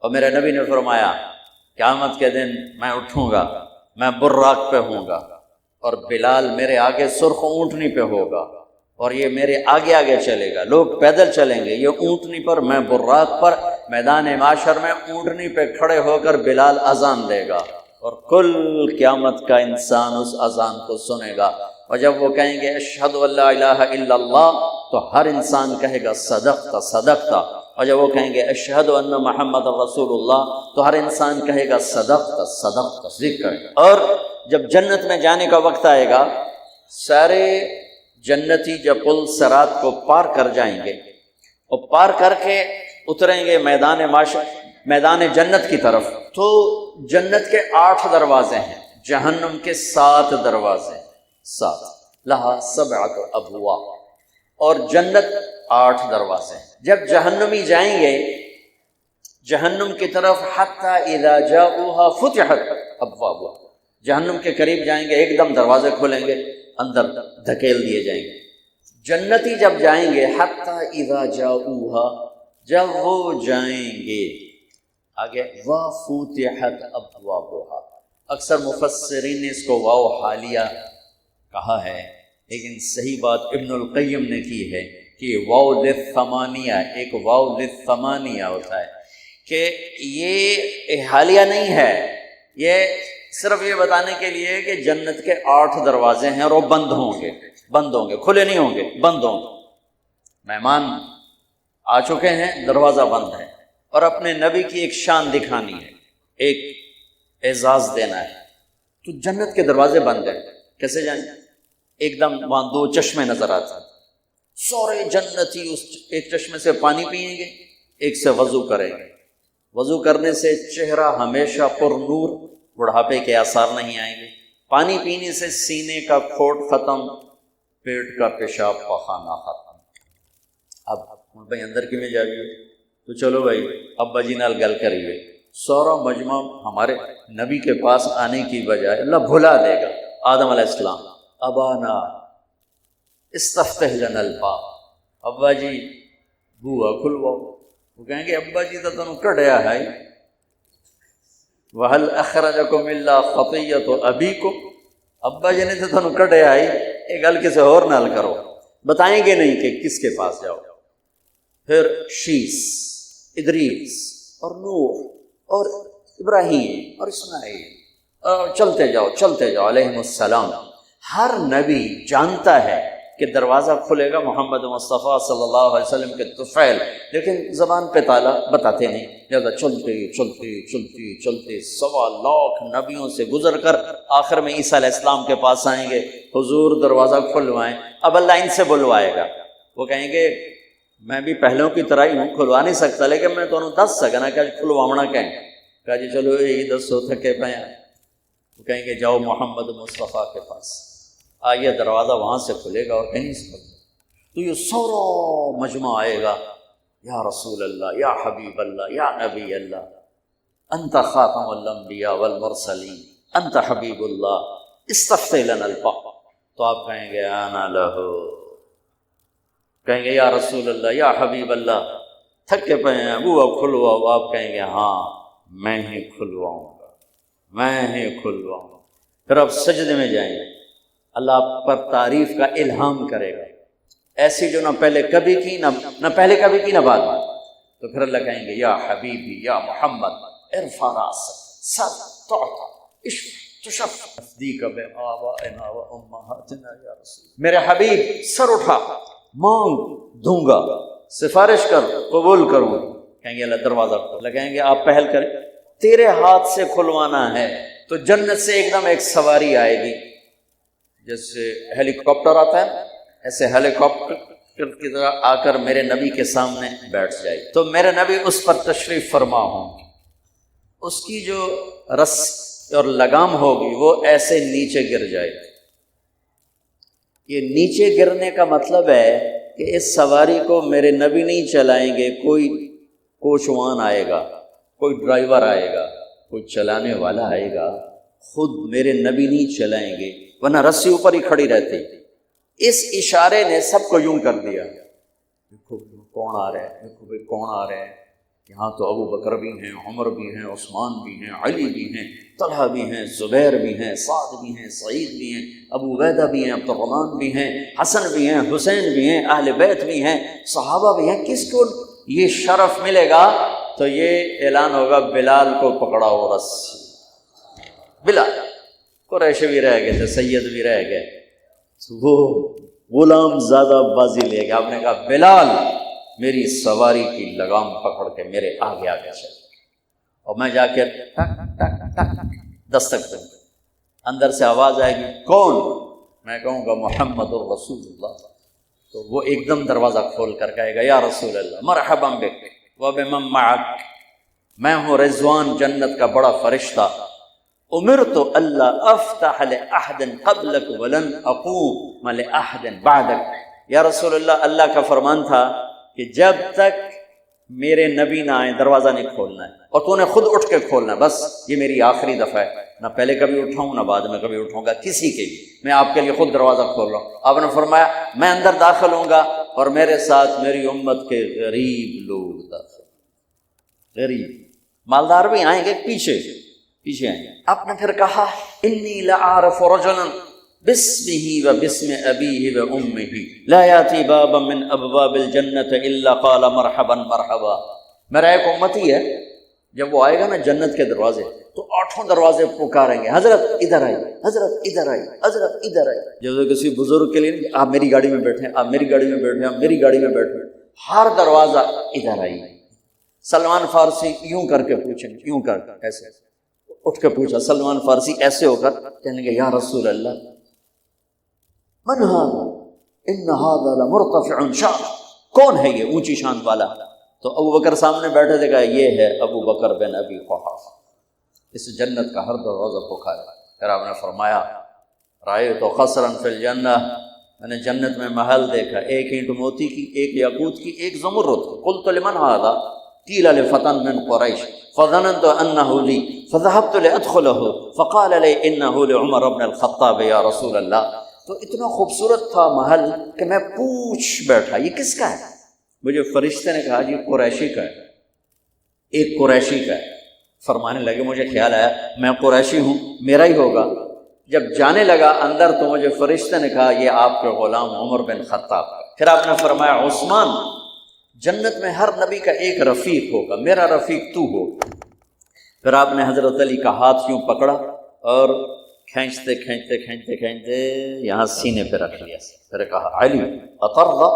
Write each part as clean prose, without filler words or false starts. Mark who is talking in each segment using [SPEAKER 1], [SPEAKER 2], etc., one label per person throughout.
[SPEAKER 1] اور میرے نبی نے فرمایا قیامت کے دن میں اٹھوں گا، میں براق پہ ہوں گا، اور بلال میرے آگے سرخ اونٹنی پہ ہوگا، اور یہ میرے آگے آگے چلے گا، لوگ پیدل چلیں گے، یہ اونٹنی پر، میں براق پر، میدان معاشر میں اونٹنی پہ کھڑے ہو کر بلال اذان دے گا، اور کل قیامت کا انسان اس اذان کو سنے گا، اور جب وہ کہیں گے اشہد ان لا الہ الا اللہ تو ہر انسان کہے گا صدقت صدقت، اور جب وہ کہیں گے اشہد ان محمد رسول اللہ تو ہر انسان کہے گا صدقت صدقت ذکر۔ اور جب جنت میں جانے کا وقت آئے گا، سارے جنتی جب پل صراط کو پار کر جائیں گے اور پار کر کے اتریں گے میدان جنت کی طرف، تو جنت کے 8 دروازے ہیں، جہنم کے 7 دروازے، 7 لہا 7 ابواب، اور جنت 8 دروازے ہیں۔ جب جہنمی جائیں گے جہنم کی طرف، حتی اذا جاؤوها فتحت ابوابها، جہنم کے قریب جائیں گے ایک دم دروازے کھولیں گے، اندر دھکیل دیے جائیں گے۔ جنتی جب جائیں گے حتی اذا جاؤوها، جب وہ جائیں گے آگے، وفتحت ابوابها، اکثر مفسرین نے اس کو واو حالیہ کہا ہے، لیکن صحیح بات ابن القیم نے کی ہے کہ واو للثمانیہ، ایک واو للثمانیہ ہوتا ہے، کہ یہ حالیہ نہیں ہے، یہ صرف یہ بتانے کے لیے کہ جنت کے 8 دروازے ہیں اور وہ بند ہوں گے، کھلے نہیں ہوں گے، بند ہوں گے۔ مہمان آ چکے ہیں، دروازہ بند ہے، اور اپنے نبی کی ایک شان دکھانی ہے، ایک اعزاز دینا ہے، تو جنت کے دروازے بند ہیں، کیسے جائیں؟ ایک دم وہاں 2 چشمے نظر آتے ہیں، سارے جنتی اس ایک چشمے سے پانی پیئیں گے، ایک سے وضو کریں گے، وضو کرنے سے چہرہ ہمیشہ پر نور، بڑھاپے کے آثار نہیں آئیں گے، پانی پینے سے سینے کا کھوٹ ختم، پیٹ کا پیشاب پخانہ ختم۔ اب بھائی اندر کی میں جائیے تو چلو بھائی ابا جی نال گل کریے، سارا مجمع ہمارے نبی کے پاس آنے کی بجائے اللہ بھلا دے گا۔ آدم علیہ السلام، ابانا استفتح لنا الباب، ابا جی بوا کھلواؤ، وہ کہیں گے ابا جی تو تنوں کڈیا ہے، وَهَلْ أَخْرَجَكُمْ إِلَّا خَطِيَّةُ أَبِيكُمْ، ابا جی نے تو تنوں کڈیا ہے، یہ گل کسے اور نال کرو، بتائیں گے نہیں کہ کس کے پاس جاؤ۔ پھر شیس، ادریس اور نوح اور ابراہیم اور اسماعیل، اور چلتے جاؤ علیہم السلام۔ ہر نبی جانتا ہے کہ دروازہ کھلے گا محمد مصطفیٰ صلی اللہ علیہ وسلم کے طفیل، لیکن زبان پہ تالا بتاتے نہیں، لہذا چلتے 1.25 لاکھ نبیوں سے گزر کر آخر میں عیسیٰ علیہ السلام کے پاس آئیں گے، حضور دروازہ کھلوائیں۔ اب اللہ ان سے بلوائے گا، وہ کہیں گے میں بھی پہلوں کی طرح ہی ہوں، کھلوا نہیں سکتا، لیکن میں تو دس سکنا کہ کھلواونا کہیں، کہا جی چلو یہی دسو تھکے پہ ہیں، وہ کہیں گے جاؤ محمد مصطفیٰ کے پاس، آئیے دروازہ وہاں سے کھلے گا اور کہیں سے کھلے گا، تو یہ سارا مجمع آئے گا، یا رسول اللہ، یا حبیب اللہ، یا نبی اللہ، انت خاتم الانبیاء والمرسلین، انت حبیب اللہ، استفتح لنا الباب، تو آپ کہیں گے انا لہو، کہیں گے یا رسول اللہ، یا حبیب اللہ، تھکے پہ ہیں وہ کھلواؤ، آپ کہیں گے ہاں میں ہی کھلواؤں گا، میں ہی کھلواؤں گا۔ پھر آپ سجدے میں جائیں گے، اللہ آپ پر تعریف کا الہام کرے گا، ایسی جو نہ پہلے کبھی کی، نہ پہلے کبھی کی، نہ بعد میں، تو پھر اللہ کہیں گے یا حبیبی یا محمد ارفع راسک سل تعطى اشفع تشفع تصدیق بآبائنا و امہاتنا یا رسول، میرے حبیب سر اٹھا، مانگ دوں گا، سفارش کر قبول کروں، کہیں گے اللہ دروازہ کھول، کہیں گے آپ پہل کریں، تیرے ہاتھ سے کھلوانا ہے، تو جنت سے ایک دم ایک سواری آئے گی، جیسے ہیلی کاپٹر آتا ہے ایسے ہیلی کاپٹر کی طرح آ کر میرے نبی کے سامنے بیٹھ جائے، تو میرے نبی اس پر تشریف فرما ہوں گے، اس کی جو رس اور لگام ہوگی وہ ایسے نیچے گر جائے گی۔ یہ نیچے گرنے کا مطلب ہے کہ اس سواری کو میرے نبی نہیں چلائیں گے، کوئی کوچوان آئے گا، کوئی ڈرائیور آئے گا، کوئی چلانے والا آئے گا، خود میرے نبی نہیں چلائیں گے، ورنہ رسی اوپر ہی کھڑی رہتی۔ اس اشارے نے سب کو یوں کر دیا، دیکھو کون آ رہا ہے، دیکھو بھائی کون آ رہا ہے، یہاں تو ابو بکر بھی ہیں، عمر بھی ہیں، عثمان بھی ہیں، علی بھی ہیں، طلحہ بھی ہیں، زبیر بھی ہیں، سعد بھی ہیں، سعید بھی ہیں، ابو عبیدہ بھی ہیں، عبد الرحمن بھی ہیں، حسن بھی ہیں، حسین بھی ہیں، اہل بیت بھی ہیں، صحابہ بھی ہیں۔ کس کو یہ شرف ملے گا؟ تو یہ اعلان ہوگا بلال کو پکڑاؤ رسی۔ بلال، قریش بھی رہ گئے تھے، سید بھی رہ گئے، وہ غلام زیادہ بازی لے گیا۔ آپ نے کہا بلال میری سواری کی لگام پکڑ کے میرے آگے آگے چل، اور میں جا کے ٹک ٹک ٹک دستک دوں، اندر سے آواز آئے گی کون؟ میں کہوں گا محمد الرسول اللہ، تو وہ ایک دم دروازہ کھول کر کہے گا یا رسول اللہ مرحبا بک وبمن معک، میں ہوں رضوان جنت کا بڑا فرشتہ، امرت اللہ افتح لأحد قبلک ولن اقوم لأحد بعدک۔ یا رسول اللہ، اللہ کا فرمان تھا کہ جب تک میرے نبی نہ آئیں دروازہ نہیں کھولنا ہے، اور تو نے خود اٹھ کے کھولنا ہے، بس یہ میری آخری دفعہ ہے، نہ پہلے کبھی اٹھاؤں نہ بعد میں کبھی اٹھاؤں گا کسی کے لیے، میں آپ کے لیے خود دروازہ کھول رہا ہوں۔ آپ نے فرمایا میں اندر داخل ہوں گا اور میرے ساتھ میری امت کے غریب لوگ داخل، غریب، مالدار بھی آئیں گے، پیچھے آئیں گے۔ آپ نے پھر کہا انی لأعرف رجلا باسمہ و باسم ابیہ و امہ لا یاتی بابا من ابواب الجنت الا قال مرحبا مرحبا۔ میرا ایک امتی ہے، جب وہ آئے گا نا جنت کے دروازے تو 8 دروازے پکاریں گے حضرت ادھر آئی، حضرت ادھر آئی، حضرت ادھر آئی۔ جیسے کسی بزرگ کے لیے آپ میری گاڑی میں بیٹھیں، آپ میری گاڑی میں بیٹھیں، آپ میری گاڑی میں بیٹھیں، ہر دروازہ ادھر آئی۔ سلمان فارسی یوں کر کے پوچھیں، یوں کر ایسے اٹھ کے پوچھا، سلمان فارسی ایسے ہو کر کہنے گے یا رسول اللہ من هذا ان هذا لمرتفع شان، کون ہے یہ اونچی شان والا؟ تو ابو بکر سامنے بیٹھے تھے، کہا یہ ہے ابو بکر بن ابی قحافہ، اس جنت کا ہر دروازہ پکارا۔ پھر آپ نے فرمایا رأیت قصرا فی الجنہ، میں نے جنت میں محل دیکھا، ایک اینٹ موتی کی، ایک یاقوت کی، ایک زمرد کی۔ قلت لمن هذا قیل لفتن من قریش فظننت انه لی فذهبت لادخله فقال لي انه لعمر بن الخطاب یا رسول اللہ۔ تو اتنا خوبصورت تھا محل کہ میں پوچھ بیٹھا یہ کس کا ہے؟ مجھے فرشتے نے کہا جی قریشی کا ہے، ایک قریشی کا ہے۔ فرمانے لگے مجھے خیال آیا میں قریشی ہوں، میرا ہی ہوگا۔ جب جانے لگا اندر تو مجھے فرشتے نے کہا یہ آپ کے غلام عمر بن خطاب۔ پھر آپ نے فرمایا عثمان، جنت میں ہر نبی کا ایک رفیق ہوگا، میرا رفیق تو ہو۔ پھر آپ نے حضرت علی کا ہاتھ یوں پکڑا اور کھینچتے کھینچتے کھینچتے کھینچتے یہاں سینے پہ رکھ لیا۔ پھر کہا علی اترضى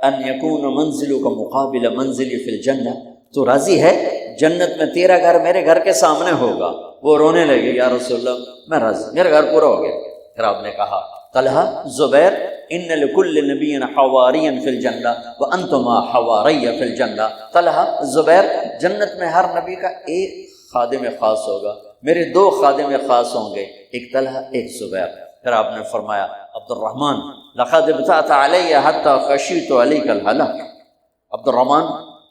[SPEAKER 1] ان یکون منزلک مقابل منزلی فی الجنہ، تو راضی ہے جنت میں تیرا گھر میرے گھر کے سامنے ہوگا؟ وہ رونے لگے یا رسول اللہ میں راضی، میرا گھر پورا ہو گیا۔ پھر آپ نے کہا طلحہ زبیر ان لکل نبی حواریا فی الجنہ وانتما حواری فی الجنہ۔ طلحہ زبیر، جنت میں ہر نبی کا ایک خادم خاص ہوگا، میرے 2 خادم خاص ہوں گے، ایک طلحہ ایک زبیر۔ پھر آپ نے فرمایا عبد الرحمن لقد ابتعت علی حتی خشیت علیک الہلاک، عبد الرحمن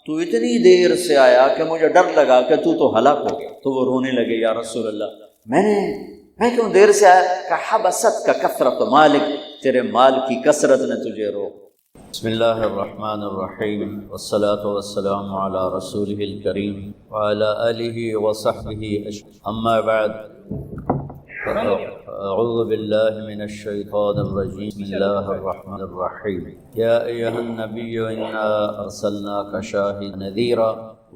[SPEAKER 1] تو اتنی دیر سے آیا کہ مجھے ڈر لگا کہ تو ہلاک ہو گیا۔ تو وہ رونے لگے یا رسول اللہ میں کیوں دیر سے آیا؟ کہ حبست کا کثرت مالک، تیرے مال کی کثرت نے تجھے روک۔ بسم اللہ الرحمن الرحیم، والصلاة والسلام علی رسولہ الکریم وعلی آلہ وصحبہ اجمعین، اما بعد اعوذ باللہ من الشیطان الرجیم، بسم اللہ الرحمن الرحیم، یا ایہا النبی انا ارسلناک شاہدا نذیرا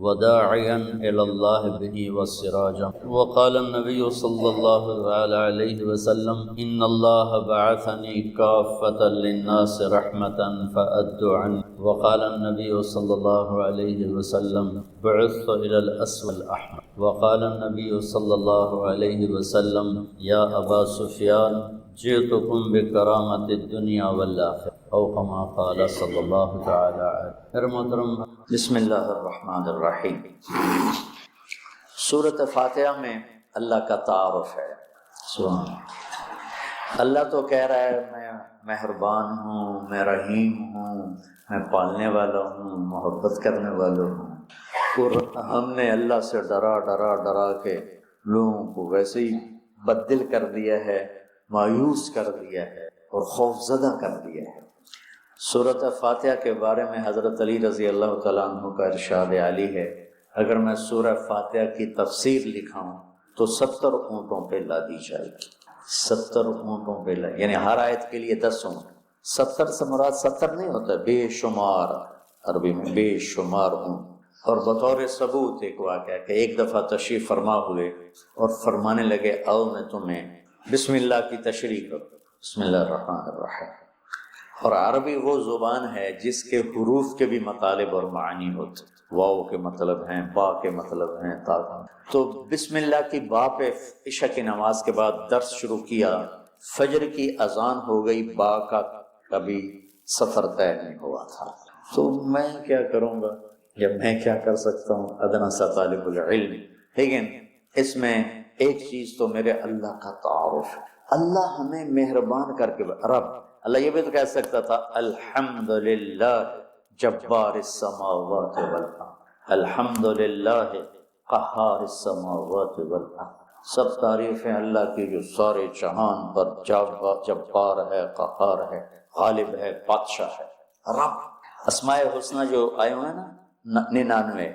[SPEAKER 1] وداعیا الی اللہ بہ وسراجا، وقال النبی صلی اللہ علیہ وسلم ان اللہ بعثنی کافة للناس رحمة فأد عنہ، وقال النبی صلی اللہ علیہ وسلم بعثت الی الاسود الاحمر، وقال النبی صلی اللہ علیہ وسلم یا ابا سفیان جئتکم بکرامت الدنیا والآخرہ، او کما قال صلی اللہ تعالی علیہ محترم۔ بسم اللہ الرحمن الرحیم۔ سورۃ فاتحہ میں اللہ کا تعارف ہے۔ سبحان اللہ تو کہہ رہا ہے میں مہربان ہوں، میں رحیم ہوں، میں پالنے والا ہوں، محبت کرنے والا ہوں۔ اور ہم نے اللہ سے ڈرا ڈرا ڈرا کے لوگوں کو ویسے ہی بددل کر دیا ہے، مایوس کر دیا ہے اور خوف زدہ کر دیا ہے۔ سورۃ فاتحہ کے بارے میں حضرت علی رضی اللہ تعالیٰ عنہ کا ارشاد عالی ہے اگر میں سورہ فاتحہ کی تفسیر لکھاؤں تو 70 اونٹوں پہ لادی جائے گی، 70 اونٹوں پہ یعنی ہر آیت کے لیے 10 اونٹ۔ 70 سے مراد 70 نہیں ہوتا، بے شمار، عربی میں بے شمار اونٹ۔ اور بطور ثبوت ایک واقعہ کہ ایک دفعہ تشریف فرما ہوئے اور فرمانے لگے آؤ میں تمہیں بسم اللہ کی تشریح کروں، بسم اللہ الرحمن الرحیم۔ اور عربی وہ زبان ہے جس کے حروف کے بھی مطالب اور معنی ہوتے، واو کے مطلب ہیں، با کے مطلب ہیں، تا کا۔ تو بسم اللہ کی با پہ عشاء کی نماز کے بعد درس شروع کیا، فجر کی اذان ہو گئی، با کا کبھی سفر طے نہیں ہوا تھا، تو میں کیا کروں گا یا میں کیا کر سکتا ہوں، ادنا سا طالب العلم۔ لیکن اس میں ایک چیز تو میرے اللہ کا تعارف، اللہ ہمیں مہربان کر کے رب، اللہ یہ بھی تو کہہ سکتا تھا الحمدللہ جبار السماوات والارض، الحمدللہ قہار السماوات والارض، سب تعریفیں اللہ کی جو سارے جہان پر جبار ہے، قہار ہے، غالب ہے، بادشاہ ہے، رب۔ اسماء الحسنہ جو آئے ہوئے ہیں نا 99،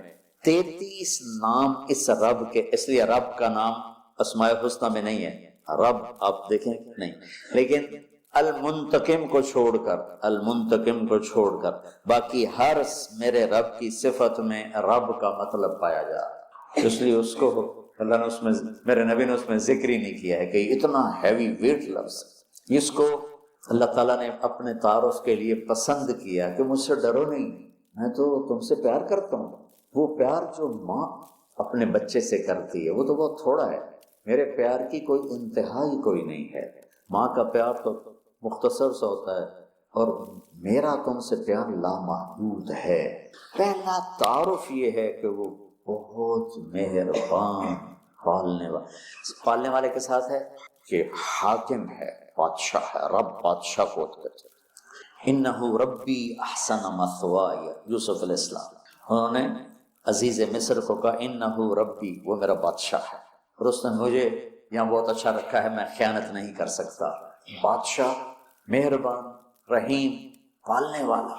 [SPEAKER 1] 33 نام اس رب کے، اس لیے رب کا نام اسماء الحسنہ میں نہیں ہے، رب آپ دیکھیں نہیں، لیکن المنتقم کو چھوڑ کر، المنتقم کو چھوڑ کر باقی ہر میرے رب کی صفت میں رب کا مطلب پایا جا رہا، اس لیے اس کو اللہ نے اس میں، میرے نبی نے اس میں ذکر ہی نہیں کیا ہے کہ اتنا ہیوی ویٹ لفظ اس کو اللہ تعالیٰ نے اپنے تعارف کے لیے پسند کیا کہ مجھ سے ڈرو نہیں، میں تو تم سے پیار کرتا ہوں۔ وہ پیار جو ماں اپنے بچے سے کرتی ہے وہ تو بہت تھوڑا ہے، میرے پیار کی کوئی انتہا ہی کوئی نہیں ہے۔ ماں کا پیار تو مختصر سا ہوتا ہے، اور میرا تم سے پیار لامحدود ہے۔ پہلا تعارف یہ ہے کہ وہ بہت مہربان، پالنے والے کے ساتھ ہے کہ حاکم ہے، بادشاہ ہے، رب بادشاہ کو کہتے ہیں۔ انہ ربی احسن مثواي، یوسف علیہ السلام انہوں نے عزیز مصر کو کہا انہ ربی، وہ میرا بادشاہ ہے، اور اس نے مجھے یہاں بہت اچھا رکھا ہے، میں خیانت نہیں کر سکتا۔ بادشاہ، مہربان، رحیم، پالنے والا۔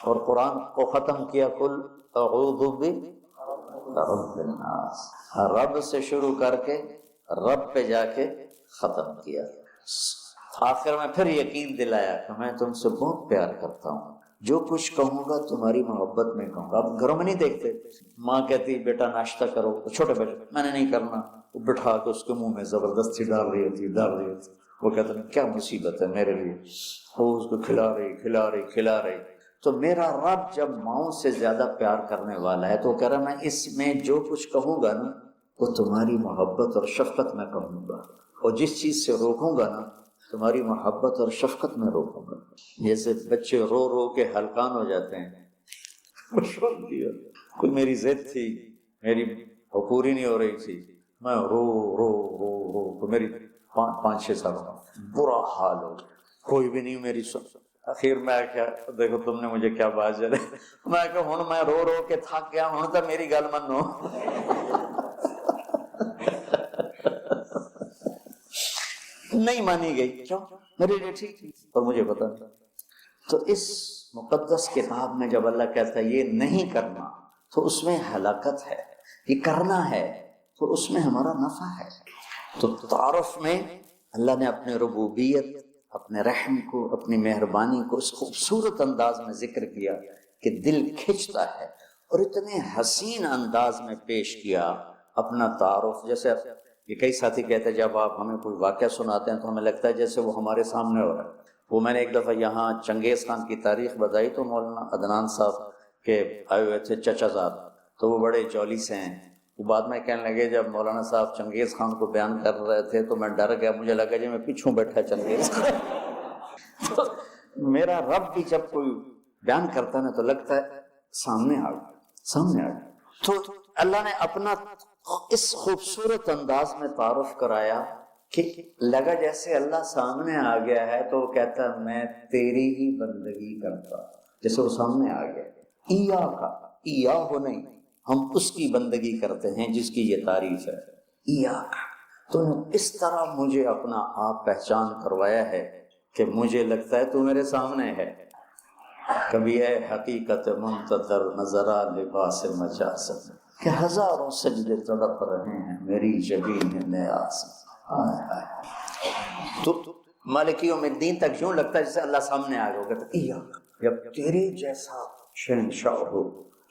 [SPEAKER 1] اور قرآن کو ختم کیا قل اعوذ برب الناس، رب سے شروع کر کے رب پہ جا کے ختم کیا، آخر میں پھر یقین دلایا کہ میں تم سے بہت پیار کرتا ہوں، جو کچھ کہوں گا تمہاری محبت میں کہوں گا۔ اب گھروں میں نہیں دیکھتے، ماں کہتی بیٹا ناشتہ کرو، چھوٹے بیٹے میں نے نہیں کرنا، وہ بٹھا کے اس کے منہ میں زبردستی ڈال رہی ہوتی، وہ کہتا ہے کیا مصیبت ہے میرے لیے، وہ اس کو کھلا رہی۔ تو میرا رب جب ماؤں سے زیادہ پیار کرنے والا ہے تو وہ کہہ رہا میں اس میں جو کچھ کہوں گا نا وہ تمہاری محبت اور شفقت میں کہوں گا، اور جس چیز سے روکوں گا نا تمہاری محبت اور شفقت میں روکوں گا۔ جیسے بچے رو رو کے ہلکان ہو جاتے ہیں، کوئی میری ضد تھی، میری پوری نہیں ہو رہی تھی، میں رو رو رو رو تو میری 5-6 سال برا حال ہو، کوئی بھی نہیں میری سن۔ اخیر میں کیا دیکھو تم نے مجھے کیا بات چلے، میں کہ ہوں میں رو رو کے تھک گیا ہوں تو میری گل منو۔ نہیں مانی گئی، کیوں؟ میرے لیے ٹھیک تھی اور مجھے پتا تھا۔ تو اس مقدس کتاب میں جب اللہ کہتا ہے یہ نہیں کرنا تو اس میں ہلاکت ہے، یہ کرنا ہے تو اس میں ہمارا نفع ہے۔ تو تعارف میں اللہ نے اپنے ربوبیت، اپنے رحم کو، اپنی مہربانی کو اس خوبصورت انداز میں ذکر کیا کہ دل کھنچتا ہے، اور اتنے حسین انداز میں پیش کیا اپنا تعارف۔ جیسے یہ کئی ساتھی کہتے ہیں جب آپ ہمیں کوئی واقعہ سناتے ہیں تو ہمیں لگتا ہے جیسے وہ ہمارے سامنے ہو رہا ہے۔ وہ میں نے ایک دفعہ یہاں چنگیز خان کی تاریخ بتائی تو مولانا عدنان صاحب کے آئے ہوئے تھے چچا صاحب، تو وہ بڑے جولی سے ہیں۔ وہ بعد میں کہنے لگے جب مولانا صاحب چنگیز خان کو بیان کر رہے تھے تو میں ڈر گیا، مجھے لگا جی میں پیچھوں بیٹھا چنگیز خان۔ تو میرا رب بھی جب کوئی بیان کرتا ہے نا تو لگتا ہے سامنے آ گیا۔ تو اللہ نے اپنا اس خوبصورت انداز میں تعارف کرایا کہ لگا جیسے اللہ سامنے آ گیا ہے تو وہ کہتا ہے میں تیری ہی بندگی کرتا، جیسے وہ سامنے آ گیا۔ ایا ہو نہیں، ہم اس کی بندگی کرتے ہیں جس کی یہ تعریف ہے، ایا کا۔ تو اس طرح مجھے اپنا آپ پہچان کروایا ہے کہ مجھے لگتا ہے تو میرے سامنے ہے، کبھی اے حقیقت منتظر نظرا لباس مجاز کہ ہزاروں سجدے تڑپ رہے ہیں میری جبین نیاز. تو مالک یوم الدین تک یوں لگتا ہے جیسے اللہ سامنے آ گیا ہوگا. جب تیرے جیسا شہنشاہ ہو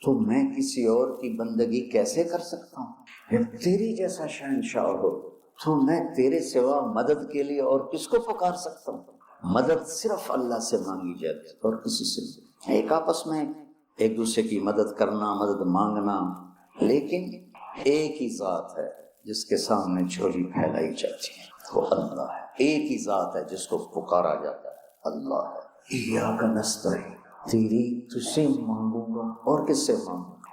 [SPEAKER 1] تو میں کسی اور کی بندگی کیسے کر سکتا ہوں؟ جب تیری جیسا شہنشاہ ہو تو میں تیرے سوا مدد کے لیے اور کس کو پکار سکتا ہوں؟ مدد صرف اللہ سے مانگی جاتی اور کسی سے نہیں. ایک آپس میں ایک دوسرے کی مدد کرنا، مدد مانگنا، لیکن ایک ہی ذات ہے جس کے سامنے جھولی پھیلائی جاتی ہے، وہ اللہ ہے. ایک ہی ذات ہے جس کو پکارا جاتا ہے، اللہ ہے. ایاک نستعین، تیری تجھ سے مانگوں گا اور کس سے مانگوں گا.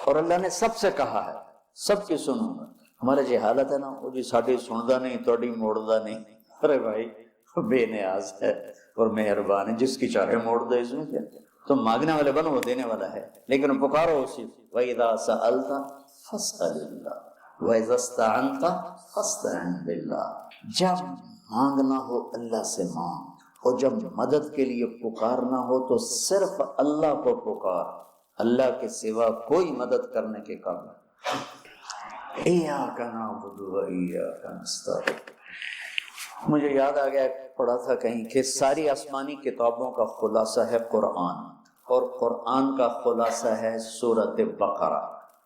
[SPEAKER 1] اور اللہ نے سب سے کہا ہے سب کی سنوں گا. ہمارا جو حالت ہے نا، وہ جی ساڈی سندا نہیں توڑی موڑدا نہیں. ارے بھائی بے نیاز ہے اور مہربان ہے، جس کی چاہے موڑ دے. اس میں کیا تم مانگنے والے بنو، وہ دینے والا ہے، لیکن پکارو اسی. وَإِذَا سَأَلْتَ فَاسْأَلِ اللَّهَ وَإِذَا اسْتَعَنْتَ فَاسْتَعِنْ بِاللَّهِ. جب مانگنا ہو اللہ سے مانگ، اور جب مدد کے لیے پکارنا ہو تو صرف اللہ کو پکار، اللہ کے سوا کوئی مدد کرنے کے قابل. ایاک نعبد و ایاک نستعین. مجھے یاد آ گیا، پڑھا تھا کہیں کہ ساری آسمانی کتابوں کا خلاصہ ہے قرآن، اور قرآن کا خلاصہ ہے سورۃ بقرہ،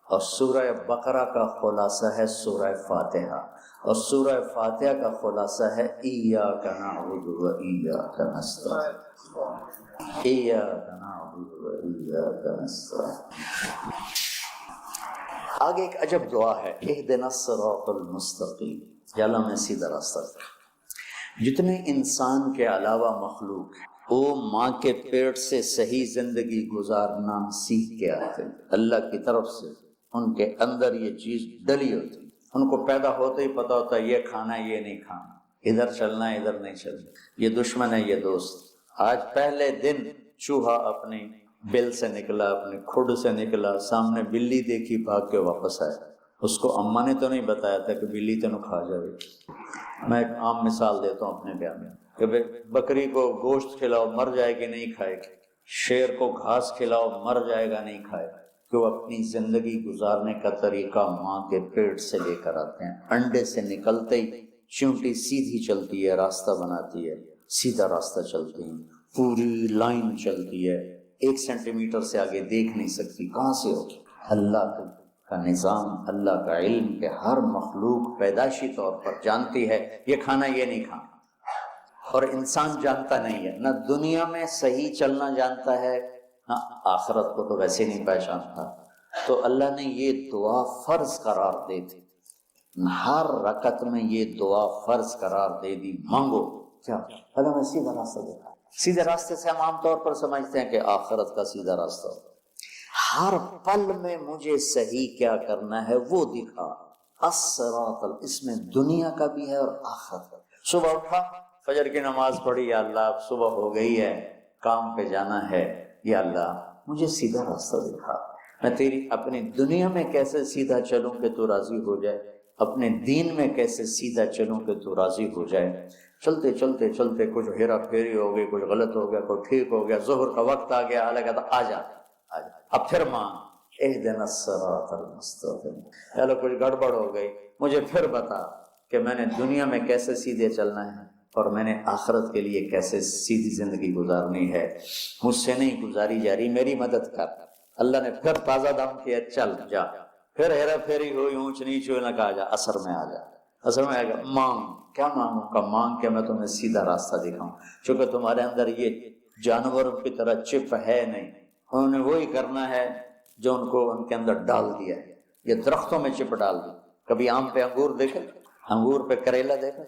[SPEAKER 1] اور سورہ بقرہ کا خلاصہ ہے سورہ فاتحہ، اور سورہ فاتحہ کا خلاصہ ہے ایاک نعبد و ایاک نستعین. ایاک نعبد و ایاک نستعین. آگے ایک عجب دعا ہے، اہدنا الصراط المستقیم، یا اللہ میں سیدھا راستہ دکھا. جتنے انسان کے علاوہ مخلوق ہیں وہ ماں کے پیٹ سے صحیح زندگی گزارنا سیکھ کے آتے ہیں. اللہ کی طرف سے ان کے اندر یہ چیز ڈلی ہوتی ہے. ان کو پیدا ہوتے ہی پتہ ہوتا ہے یہ کھانا ہے یہ نہیں کھانا، ادھر چلنا ہے ادھر نہیں چلنا، یہ دشمن ہے یہ دوست. آج پہلے دن چوہا اپنی بل سے نکلا، اپنے کھڈ سے نکلا، سامنے بلی دیکھی بھاگ کے واپس آیا. اس کو اماں نے تو نہیں بتایا تھا کہ بلی تینوں کھا جائے. میں ایک عام مثال دیتا ہوں اپنے بیان میں کہ بکری کو گوشت کھلاؤ مر جائے گی نہیں کھائے گی، شیر کو گھاس کھلاؤ مر جائے گا نہیں کھائے گا. کہ وہ اپنی زندگی گزارنے کا طریقہ ماں کے پیٹ سے لے کر آتے ہیں. انڈے سے نکلتے ہی چونٹی سیدھی چلتی ہے، راستہ بناتی ہے، سیدھا راستہ چلتی ہے، پوری لائن چلتی ہے، 1 سینٹی میٹر سے آگے دیکھ نہیں سکتی. کہاں سے ہوگی؟ اللہ کا نظام، اللہ کا علم کہ ہر مخلوق پیدائشی طور پر جانتی ہے یہ کھانا یہ نہیں کھانا. اور انسان جانتا نہیں ہے، نہ دنیا میں صحیح چلنا جانتا ہے نہ آخرت کو تو ویسے نہیں پہچانتا. تو اللہ نے یہ دعا فرض قرار دے دی، ہر رکعت میں یہ دعا فرض قرار دے دی. مانگو کیا؟ اللہ نے سیدھا راستہ دکھا. سیدھے راستے سے ہم عام طور پر سمجھتے ہیں کہ آخرت کا سیدھا راستہ ہو. ہر پل میں مجھے صحیح کیا کرنا ہے وہ دکھا. الصراط، اس میں دنیا کا بھی ہے اور آخرت کا. صبح اٹھا، فجر کی نماز پڑھی، یا اللہ اب صبح ہو گئی ہے، کام پہ جانا ہے، یا اللہ مجھے سیدھا راستہ دکھا. میں تیری اپنی دنیا میں کیسے سیدھا چلوں کہ تو راضی ہو جائے، اپنے دین میں کیسے سیدھا چلوں کہ تو راضی ہو جائے. چلتے چلتے چلتے کچھ ہیرا پھیری ہو گئی، کچھ غلط ہو گیا، کوئی ٹھیک ہو گیا، ظہر کا وقت آ گیا، اللہ کہتا آ جا. اب پھر مانگ، اہدنا الصراط المستقیم. چلو کچھ گڑبڑ ہو گئی، مجھے پھر بتا کہ میں نے دنیا میں کیسے سیدھے چلنا ہے اور میں نے آخرت کے لیے کیسے سیدھی زندگی گزارنی ہے. مجھ سے نہیں گزاری جا رہی، میری مدد کر. اللہ نے پھر تازہ دم کیا، چل جا. پھر ہیرا پھیری ہوئی، اونچ نیچ ہوئی، نہ کہا جا اثر میں آ جا. اثر میں آ گیا، مانگ. کیا مانگوں کا؟ مانگ کے میں تمہیں سیدھا راستہ دکھاؤں. چونکہ تمہارے اندر یہ جانوروں کی طرح چپ ہے نہیں، انہوں نے وہی کرنا ہے جو ان کو ان کے اندر ڈال دیا ہے. یہ درختوں میں چپ ڈال دی. کبھی آم پہ انگور دیکھا، انگور پہ کریلا دیکھا،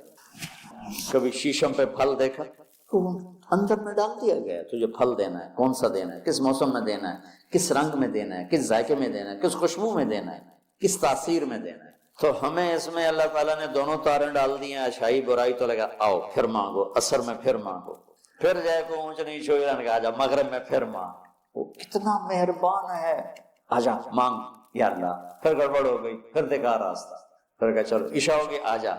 [SPEAKER 1] کبھی شیشم پہ پھل دیکھا؟ اندر میں ڈال دیا گیا تجھے پھل دینا ہے، کون سا دینا ہے، کس موسم میں دینا ہے، کس رنگ میں دینا ہے، کس ذائقے میں دینا ہے، کس خوشبو میں دینا ہے، کس تاثیر میں دینا ہے. تو ہمیں اس میں اللہ تعالیٰ نے دونوں تاریں ڈال دی ہیں، اچھائی برائی. تو لگا آؤ پھر مانگو، اثر میں پھر مانگو، پھر جائے کو اونچ نیچ ہو جانے کا، آ جا مغرب میں پھر مانگ. وہ کتنا مہربان ہے. آ جا مانگ یا اللہ. پھر گڑبڑ ہو گئی، پھر دکھا راستہ. پھر کہا چلو عشاء ہوگی، آ جا.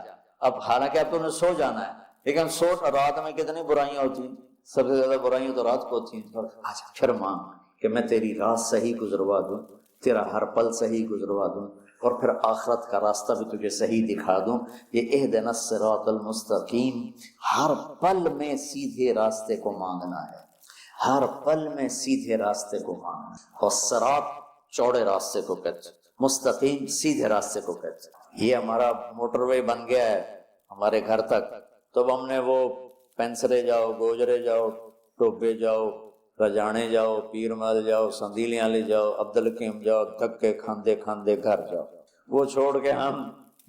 [SPEAKER 1] اب حالانکہ اب تو نے سو جانا ہے، لیکن سو رات میں کتنی برائیاں ہوتی ہیں. سب سے زیادہ برائیاں تو رات کو ہوتی ہیں. آج پھر مانگ کہ میں تیری رات صحیح گزروا دوں، تیرا ہر پل صحیح گزروا دوں، اور پھر آخرت کا راستہ بھی تجھے صحیح دکھا دوں. یہ اہدنا الصراط المستقیم، ہر پل میں سیدھے راستے کو مانگنا ہے، ہر پل میں سیدھے راستے کو مانگنا. اور صراط چوڑے راستے کو کہتے، مستقیم سیدھے راستے کو کہتے. یہ ہمارا موٹر وے بن گیا ہے ہمارے گھر تک، تو اب ہم نے وہ پینسرے جاؤ، گوجرے جاؤ، ٹوپے جاؤ، رجانے جاؤ، پیر مال جاؤ، سندیلیاں لے جاؤ، عبدالحکیم جاؤ، دھکے کھاندے کھاندے گھر جاؤ. وہ چھوڑ کے ہم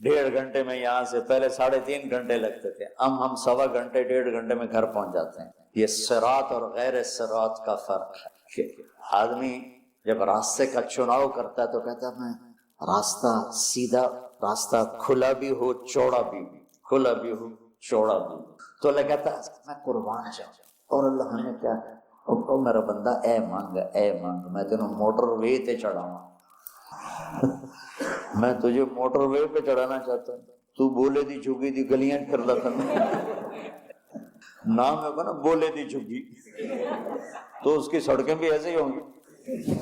[SPEAKER 1] 1.5 گھنٹے میں یہاں سے، پہلے 3.5 گھنٹے لگتے تھے، ہم 1.25 گھنٹے 1.5 گھنٹے میں گھر پہنچ جاتے ہیں. یہ صراط اور غیر صراط کا فرق ہے کہ آدمی جب راستے کا چناؤ کرتا ہے تو کہتا ہے میں راستہ سیدھا، راستہ کھلا بھی ہو چوڑا بھی ہو، کھلا بھی ہو چوڑا بھی ہو. تو اللہ کہتا ہے میں قربان جاؤں. اور اللہ نے کیا، او میرا بندہ اے مانگ میں تینوں موٹر وے تے چڑھاؤں. میں تجھے موٹر وے پہ چڑھانا چاہتا ہوں، تو بولے دی جھگی دی گلیاں پھر رہتا نام ہے نا، بولے دی جھگی، تو اس کی سڑکیں بھی ایسے ہی ہوں گی.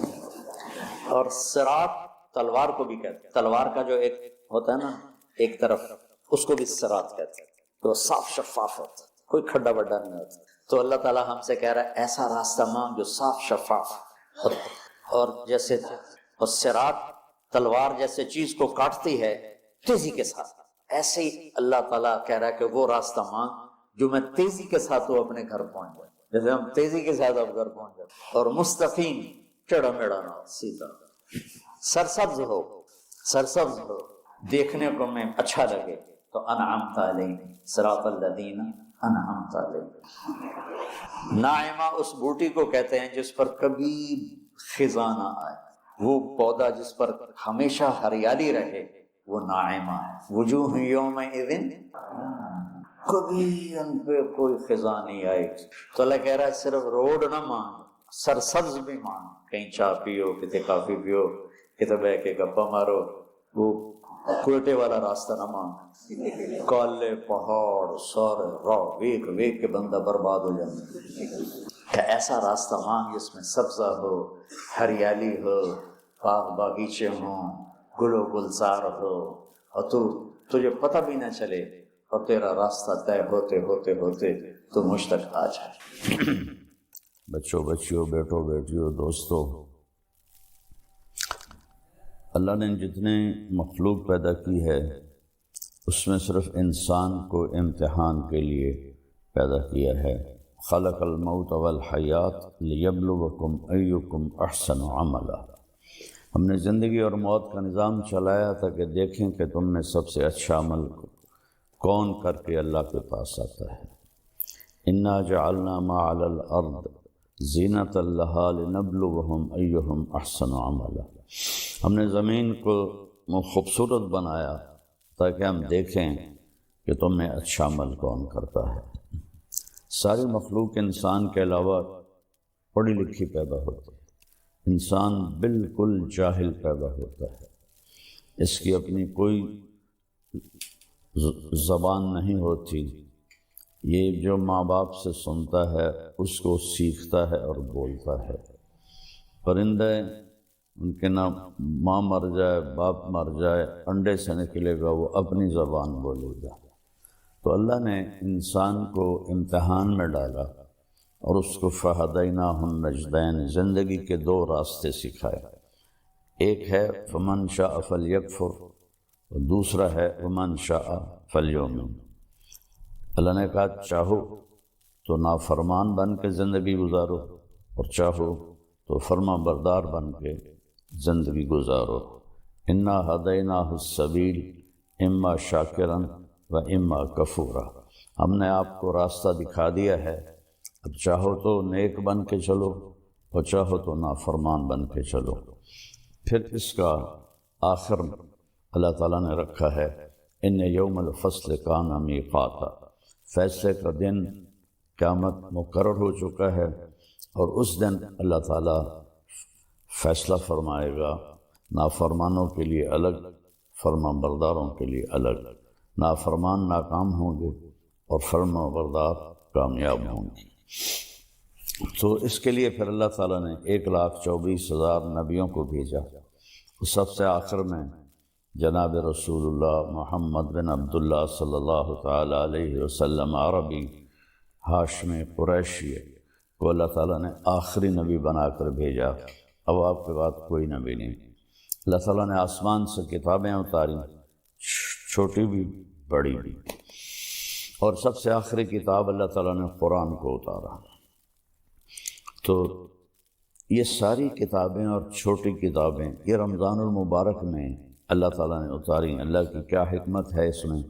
[SPEAKER 1] اور صراط تلوار کو بھی کہتے ہیں، تلوار کا جو ایک ہوتا ہے نا ایک طرف، اس کو بھی صراط کہتے ہیں. تو صاف شفاف ہوتا ہے، کوئی کھڈا بڈا نہیں ہوتا. تو اللہ تعالیٰ ہم سے کہہ رہا ہے ایسا راستہ مانگ جو صاف شفاف ہوتا ہے. اور جیسے صراط تلوار جیسے چیز کو کاٹتی ہے تیزی کے ساتھ، ایسے ہی اللہ تعالیٰ کہہ رہا ہے کہ وہ راستہ مانگ جو میں تیزی کے ساتھ وہ اپنے گھر پہنچ جائے، جیسے ہم تیزی کے ساتھ اب گھر پہنچ جائے. اور مستقیم، ٹیڑھا میڑھا نہ ہو، سیدھا، سرسبز ہو، دیکھنے کو میں اچھا لگے. تو انعمت علیہم صراط الذین انعمت علیہم. ناعمہ اس بوٹی کو کہتے ہیں جس پر کبھی خزاں نہ آئے، وہ پودا جس پر ہمیشہ ہریالی رہے، وہ ناعمہ ہے. وجوہ یومئذ، کبھی ان پہ کوئی خزاں نہیں آئے. تو اللہ کہہ رہا ہے صرف روڈ نہ مانگ، سرسبز بھی مانگ. کہیں چائے پیو، کتے کافی پیو، کتے بہ کے گپا مارو. وہ کوئٹے والا راستہ نہ مانگ، کالے پہاڑ سارے راہ ویک کے بندہ برباد ہو جاتا. کہ ایسا راستہ مانگ جس میں سبزہ ہو، ہریالی ہو، باغ باغیچے ہوں، گل و گلزار ہو، اور تجھے پتہ بھی نہ چلے، اور تیرا راستہ طے ہوتے ہوتے ہوتے تو مجھ تک آ جائے.
[SPEAKER 2] بچوں، بیٹوں، بیٹیوں، دوستوں، اللہ نے جتنے مخلوق پیدا کی ہے اس میں صرف انسان کو امتحان کے لیے پیدا کیا ہے. خلق الموت والحیات لیبلوکم ایکم احسن عملا. ہم نے زندگی اور موت کا نظام چلایا تھا کہ دیکھیں کہ تم میں سب سے اچھا عمل کون کر کے اللہ کے پاس آتا ہے. انا جعلنا ما علی الارض زینۃ لہا لنبلوہم ایہم احسن عملا. ہم نے زمین کو خوبصورت بنایا تاکہ ہم دیکھیں کہ تم میں اچھا عمل کون کرتا ہے. ساری مخلوق انسان کے علاوہ پڑھی لکھی پیدا ہوتی ہے، انسان بالکل جاہل پیدا ہوتا ہے. اس کی اپنی کوئی زبان نہیں ہوتی. یہ جو ماں باپ سے سنتا ہے اس کو سیکھتا ہے اور بولتا ہے. پرندے ان کے نہ ماں مر جائے، باپ مر جائے، انڈے سے نکلے گا، وہ اپنی زبان بولے گا. تو اللہ نے انسان کو امتحان میں ڈالا اور اس کو فہدیناہ النجدین، زندگی کے 2 راستے سکھائے. ایک ہے فمن شاء فلیکفر، اور دوسرا ہے ومن شاء فلیؤمن. اللہ نے کہا چاہو تو نافرمان بن کے زندگی گزارو، اور چاہو تو فرما بردار بن کے زندگی گزارو. انا ہدیناہ السبیل اما شاکرا و اما کفورا. ہم نے آپ کو راستہ دکھا دیا ہے، اب چاہو تو نیک بن کے چلو اور چاہو تو نافرمان بن کے چلو. پھر اس کا آخر اللہ تعالیٰ نے رکھا ہے ان یوم الفصل کان میقاتا. فیصلے کا دن قیامت مقرر ہو چکا ہے، اور اس دن اللہ تعالیٰ فیصلہ فرمائے گا. نافرمانوں کے لیے الگ، فرما برداروں کے لیے الگ. نافرمان ناکام ہوں گے اور فرما بردار کامیاب ہوں گے. تو اس کے لیے پھر اللہ تعالیٰ نے 1,24,000 نبیوں کو بھیجا. سب سے آخر میں جناب رسول اللہ محمد بن عبداللہ صلی اللہ تعالیٰ علیہ وسلم عربی ہاشمی قریشی کو اللہ تعالیٰ نے آخری نبی بنا کر بھیجا. اب آپ کے بعد کوئی نبی نہیں. اللہ تعالیٰ نے آسمان سے کتابیں اتاری، چھوٹی بھی بڑی بھی، اور سب سے آخری کتاب اللہ تعالیٰ نے قرآن کو اتارا. تو یہ ساری کتابیں اور چھوٹی کتابیں یہ رمضان المبارک میں اللہ تعالیٰ نے اتاری. اللہ کی کیا حکمت ہے اس میں.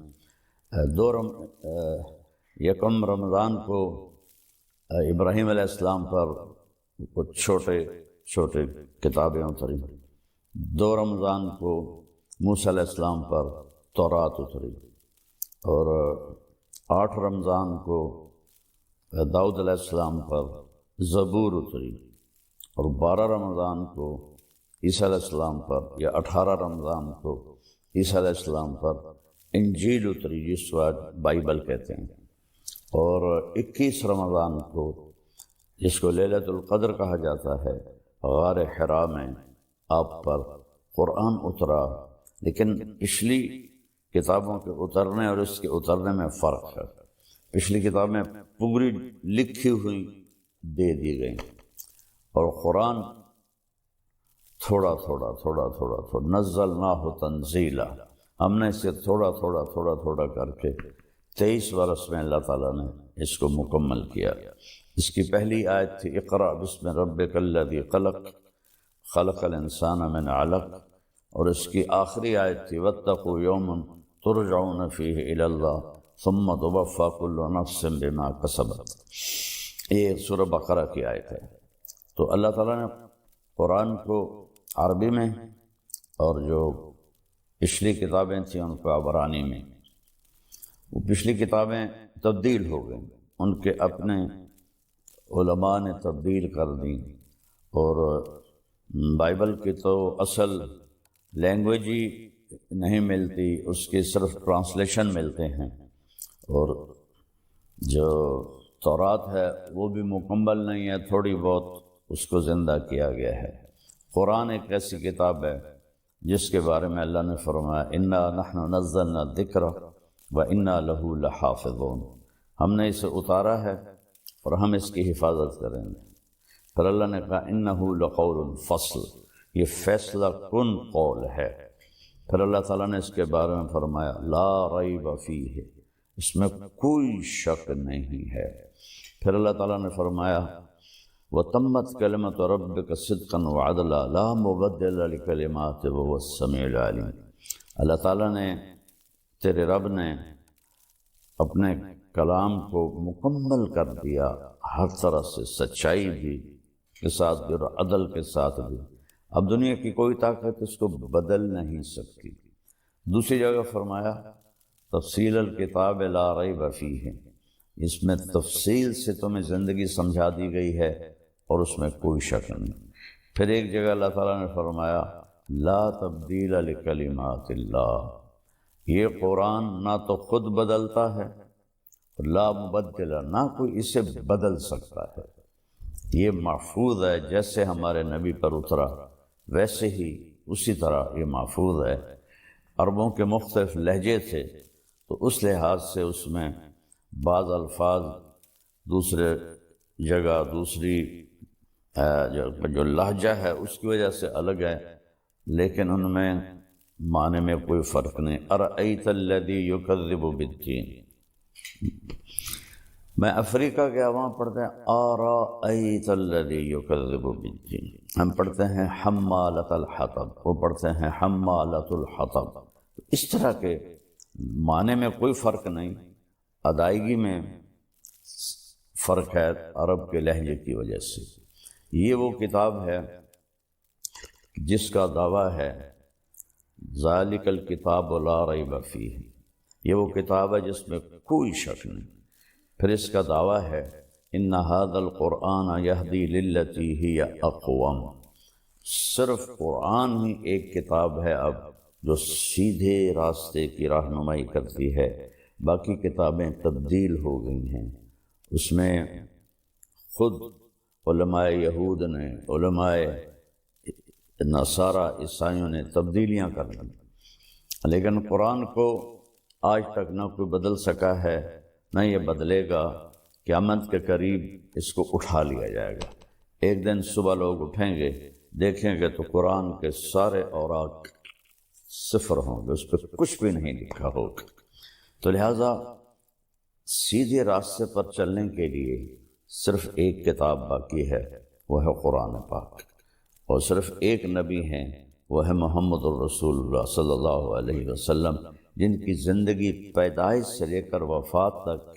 [SPEAKER 2] یکم رمضان کو ابراہیم علیہ السلام پر کچھ چھوٹے کتابیں اتری. 2 رمضان کو موسیٰ علیہ السلام پر تورات اتری، اور 8 رمضان کو داؤد علیہ السلام پر زبور اتری، اور 12 رمضان کو عیسیٰ علیہ السلام پر، یا 18 رمضان کو عیسیٰ علیہ السلام پر انجیل اتری، جس کو آج بائبل کہتے ہیں. اور 21 رمضان کو، جس کو لیلۃ القدر کہا جاتا ہے، غار حرا میں آپ پر قرآن اترا. لیکن پچھلی کتابوں کے اترنے اور اس کے اترنے میں فرق ہے. پچھلی کتابیں پوری لکھی ہوئی دے دی گئیں، اور قرآن تھوڑا تھوڑا نزلناہ تنزیلا، ہم نے اسے تھوڑا کر کے 23 برس میں اللہ تعالیٰ نے اس کو مکمل کیا. اس کی پہلی آیت تھی اقرأ بسم ربک الذی خلق، خلق الانسان من علق، اور اس کی آخری آیت تھی واتقوا یوما ترجعون فیہ الی اللہ ثم توفی کل نفس بما کسبت. یہ سورہ بقرہ کی آیت ہے. تو اللہ تعالیٰ نے قرآن کو عربی میں، اور جو پچھلی کتابیں تھیں ان کو عبرانی میں. وہ پچھلی کتابیں تبدیل ہو گئیں، ان کے اپنے علماء نے تبدیل کر دیں. اور بائبل کی تو اصل لینگویج ہی نہیں ملتی، اس کی صرف ٹرانسلیشن ملتے ہیں. اور جو تورات ہے وہ بھی مکمل نہیں ہے، تھوڑی بہت اس کو زندہ کیا گیا ہے. قرآن ایک ایسی کتاب ہے جس کے بارے میں اللہ نے فرمایا انا نحن نزلنا الذکر وانا لہ لحافظون، ہم نے اسے اتارا ہے اور ہم اس کی حفاظت کریں گے. پھر اللہ نے کہا انہ لقول فصل، یہ فیصلہ کن قول ہے. پھر اللہ تعالیٰ نے اس کے بارے میں فرمایا لا ریب فیہ، اس میں کوئی شک نہیں ہے. پھر اللہ تعالیٰ نے فرمایا وَتَمَّتْ كَلِمَةُ رَبِّكَ صِدْقًا وَعَدْلًا لَا مُبَدِّلَ لِكَلِمَاتِهِ وَهُوَ السَّمِيعُ الْعَلِيمُ. اللہ تعالیٰ نے، تیرے رب نے اپنے کلام کو مکمل کر دیا، ہر طرح سے سچائی بھی کے ساتھ بھی اور عدل کے ساتھ بھی. اب دنیا کی کوئی طاقت اس کو بدل نہیں سکتی. دوسری جگہ فرمایا تفصیل الکتاب لا ریب فیہ، اس میں تفصیل سے تمہیں زندگی سمجھا دی گئی ہے اور اس میں کوئی شک نہیں. پھر ایک جگہ اللہ تعالیٰ نے فرمایا لا تبدیل لکلمات اللہ، یہ قرآن نہ تو خود بدلتا ہے، لا مبدل، نہ کوئی اسے بدل سکتا ہے. یہ محفوظ ہے، جیسے ہمارے نبی پر اترا ویسے ہی اسی طرح یہ محفوظ ہے. عربوں کے مختلف لہجے تھے، تو اس لحاظ سے اس میں بعض الفاظ دوسرے جگہ دوسری جو لہجہ ہے اس کی وجہ سے الگ ہے، لیکن ان میں معنی میں کوئی فرق نہیں. ارأیت الذی یکذب بالدین، میں افریقہ کے عوام پڑھتے ہیں ارأیت الذی یکذب بالدین، ہم پڑھتے ہیں حمالۃ الحطب، وہ پڑھتے ہیں حمالۃ الحطب. اس طرح کے معنی میں کوئی فرق نہیں، ادائیگی میں فرق ہے عرب کے لہجے کی وجہ سے. یہ وہ کتاب ہے جس کا دعویٰ ہے ذالک الکتاب لا ریب فیہ، یہ وہ کتاب ہے جس میں کوئی شک نہیں. پھر اس کا دعویٰ ہے ان ھذا القرآن یہدی للتی ہی اقوم، صرف قرآن ہی ایک کتاب ہے اب جو سیدھے راستے کی رہنمائی کرتی ہے، باقی کتابیں تبدیل ہو گئی ہیں. اس میں خود علماء یہود نے، علماء نصارہ عیسائیوں نے تبدیلیاں کر لی، لیکن قرآن کو آج تک نہ کوئی بدل سکا ہے، نہ یہ بدلے گا۔ قیامت کے قریب اس کو اٹھا لیا جائے گا۔ ایک دن صبح لوگ اٹھیں گے، دیکھیں گے تو قرآن کے سارے اوراق صفر ہوں گے، اس پہ کچھ بھی نہیں لکھا ہوگا۔ تو لہٰذا سیدھے راستے پر چلنے کے لیے صرف ایک کتاب باقی ہے، وہ ہے قرآن پاک، اور صرف ایک نبی ہیں، وہ ہے محمد الرسول اللہ صلی اللہ علیہ وسلم، جن کی زندگی پیدائش سے لے کر وفات تک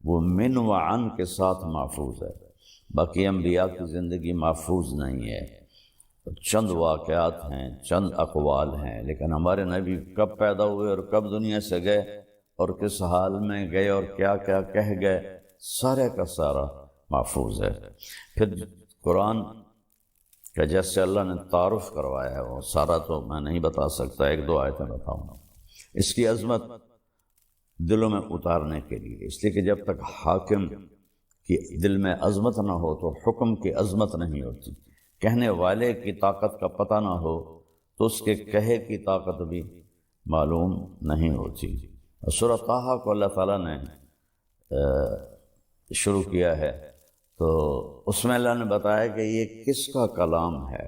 [SPEAKER 2] وہ من و عن کے ساتھ محفوظ ہے۔ باقی انبیاء کی زندگی محفوظ نہیں ہے، چند واقعات ہیں، چند اقوال ہیں، لیکن ہمارے نبی کب پیدا ہوئے اور کب دنیا سے گئے اور کس حال میں گئے اور کیا کیا کہہ گئے، سارے کا سارا محفوظ ہے۔ پھر قرآن کہ جیسے اللہ نے تعارف کروایا ہے، وہ سارا تو میں نہیں بتا سکتا، ایک دو آیتیں بتاؤں گا۔ اس کی عظمت دلوں میں اتارنے کے لیے، اس لیے کہ جب تک حاکم کی دل میں عظمت نہ ہو تو حکم کی عظمت نہیں ہوتی، کہنے والے کی طاقت کا پتہ نہ ہو تو اس کے کہے کی طاقت بھی معلوم نہیں ہوتی۔ سورہ طٰہٰ کو اللہ تعالیٰ نے شروع کیا ہے تو اس میں اللہ نے بتایا کہ یہ کس کا کلام ہے،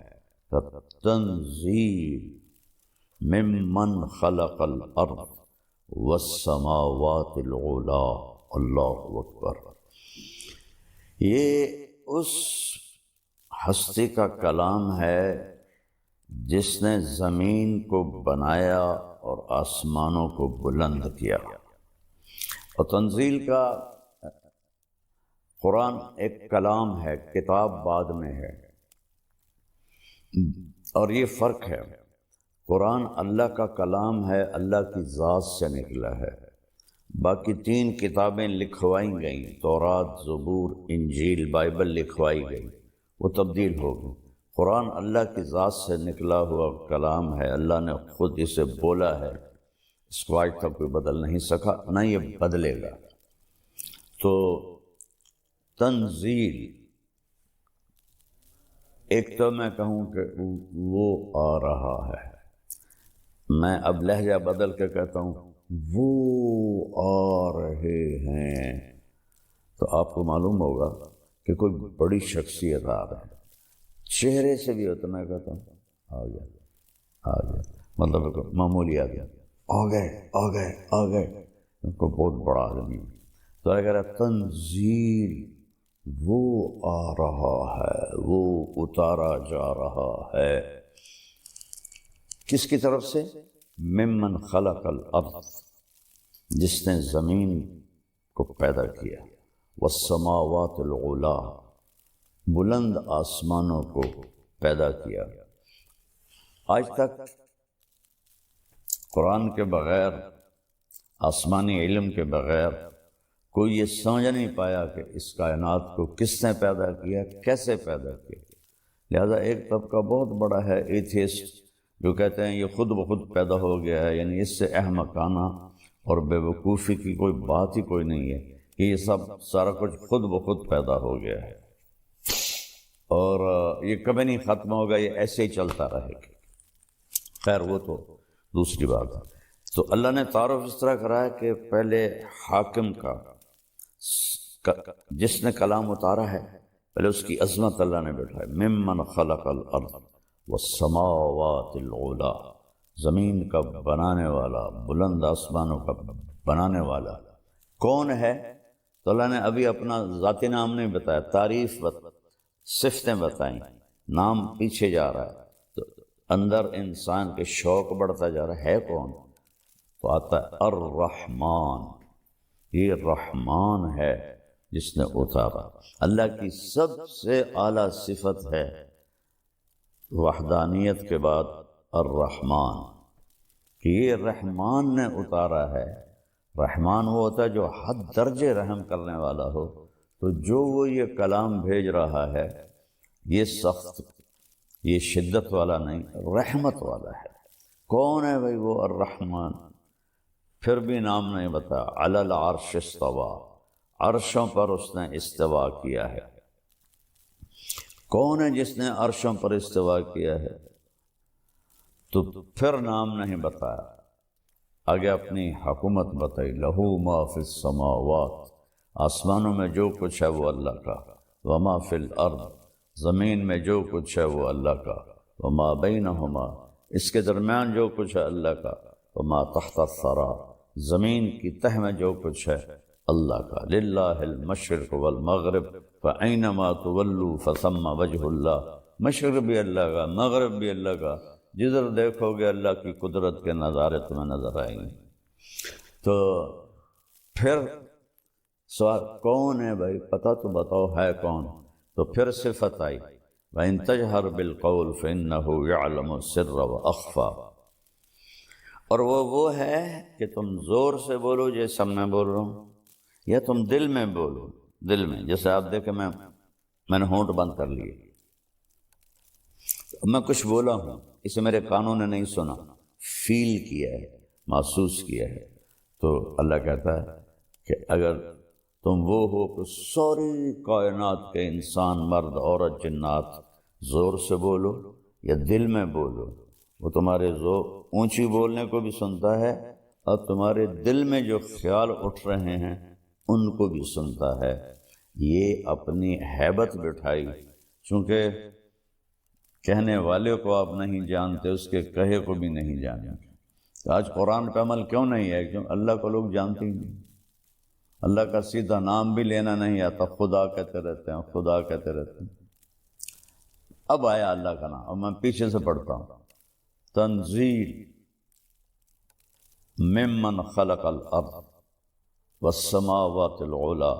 [SPEAKER 2] تنزیل ممن خلق الارض والسماوات العلی، اللہ اکبر۔ یہ اس ہستی کا کلام ہے جس نے زمین کو بنایا اور آسمانوں کو بلند کیا۔ اور تنزیل کا قرآن ایک کلام ہے، کتاب بعد میں ہے، اور یہ فرق ہے۔ قرآن اللہ کا کلام ہے، اللہ کی ذات سے نکلا ہے۔ باقی تین کتابیں لکھوائی گئیں، تورات، زبور، انجیل، بائبل لکھوائی گئی، وہ تبدیل ہو گئی۔ قرآن اللہ کی ذات سے نکلا ہوا کلام ہے، اللہ نے خود اسے بولا ہے، اس کو آج تک کوئی بدل نہیں سکا، نہ یہ بدلے گا۔ تو تنزیل، ایک تو میں کہوں کہ وہ آ رہا ہے، میں اب لہجہ بدل کے کہتا ہوں وہ آ رہے ہیں، تو آپ کو معلوم ہوگا کہ کوئی بڑی شخصیت آ رہا ہے۔ چہرے سے بھی ہوتا، میں کہتا ہوں آ گیا، مطلب معمولی آ گیا، آ گئے، ان کو بہت بڑا آدمی ہے۔ تو اگر تنزیل، وہ آ رہا ہے، وہ اتارا جا رہا ہے، کس کی طرف سے؟ ممن خلق الارض، جس نے زمین کو پیدا کیا، والسماوات العلی، بلند آسمانوں کو پیدا کیا۔ آج تک قرآن کے بغیر، آسمانی علم کے بغیر کوئی یہ سمجھ نہیں پایا کہ اس کائنات کو کس نے پیدا کیا، کیسے پیدا کیا۔ لہذا ایک طبقہ بہت بڑا ہے ایتھیسٹ، جو کہتے ہیں یہ خود بخود پیدا ہو گیا ہے، یعنی اس سے احمقانہ اور بے وقوفی کی کوئی بات ہی کوئی نہیں ہے کہ یہ سارا کچھ خود بخود پیدا ہو گیا ہے، اور یہ کبھی نہیں ختم ہوگا، یہ ایسے ہی چلتا رہے گا۔ خیر وہ تو دوسری بات ہے۔ تو اللہ نے تعارف اس طرح کرایا کہ پہلے حاکم کا، جس نے کلام اتارا ہے، پہلے اس کی عظمت اللہ نے بٹھائی، ممن خلق الارض والسماوات العلی، زمین کا بنانے والا، بلند آسمانوں کا بنانے والا کون ہے؟ تو اللہ نے ابھی اپنا ذاتی نام نہیں بتایا، تعریف صفتیں بتائیں، نام پیچھے جا رہا ہے، تو اندر انسان کے شوق بڑھتا جا رہا ہے کون؟ تو آتا ہے الرحمن، یہ رحمان ہے جس نے اتارا۔ اللہ کی سب سے اعلیٰ صفت ہے وحدانیت کے بعد الرحمن، کہ یہ رحمان نے اتارا ہے۔ رحمان وہ ہوتا ہے جو حد درجے رحم کرنے والا ہو، تو جو وہ یہ کلام بھیج رہا ہے یہ سخت، یہ شدت والا نہیں، رحمت والا ہے۔ کون ہے بھائی وہ الرحمن؟ پھر بھی نام نہیں بتا، علی العرش استویٰ، عرشوں پر اس نے استوا کیا ہے۔ کون ہے جس نے عرشوں پر استوا کیا ہے؟ تو پھر نام نہیں بتایا، آگے اپنی حکومت بتائی، لہو ما فی السماوات، آسمانوں میں جو کچھ ہے وہ اللہ کا، وما فی الارض، زمین میں جو کچھ ہے وہ اللہ کا، وما بینہما، اس کے درمیان جو کچھ ہے اللہ کا، وما تحت الثری، زمین کی تہ میں جو کچھ ہے اللہ کا، للہ المشرق والمغرب فأینما تولوا فثم وجہ اللہ، مشرق بھی اللہ کا، مغرب بھی اللہ کا، جدھر دیکھو گے اللہ کی قدرت کے نظارے تمہیں نظر آئیں گے۔ تو پھر سوال کون ہے بھائی، پتہ تو بتاؤ ہے کون؟ تو پھر صفت آئی، وَإِن تَجْهَرْ بِالْقَوْلِ فَإِنَّهُ يَعْلَمُ السِّرَّ وَأَخْفَى، اور وہ ہے کہ تم زور سے بولو جیسے میں بول رہا ہوں، یا تم دل میں بولو، دل میں، جیسے آپ دیکھیں میں نے ہونٹ بند کر لیے، میں کچھ بولا ہوں، اسے میرے کانوں نے نہیں سنا، فیل کیا ہے، محسوس کیا ہے، تو اللہ کہتا ہے کہ اگر تم وہ ہو کہ ساری کائنات کے انسان، مرد، عورت، جنات زور سے بولو یا دل میں بولو، وہ تمہارے اونچی بولنے کو بھی سنتا ہے، اور تمہارے دل میں جو خیال اٹھ رہے ہیں ان کو بھی سنتا ہے۔ یہ اپنی ہیبت بٹھائی، چونکہ کہنے والے کو آپ نہیں جانتے، اس کے کہے کو بھی نہیں جانتے۔ تو آج قرآن پہ عمل کیوں نہیں ہے؟ کیوں اللہ کو لوگ جانتے ہی نہیں، اللہ کا سیدھا نام بھی لینا نہیں آتا، خدا کہتے رہتے ہیں، خدا کہتے رہتے ہیں۔ اب آیا اللہ کا نام، اب میں پیچھے سے پڑھتا ہوں، تنزیل ممن خلق الارض والسماوات العلی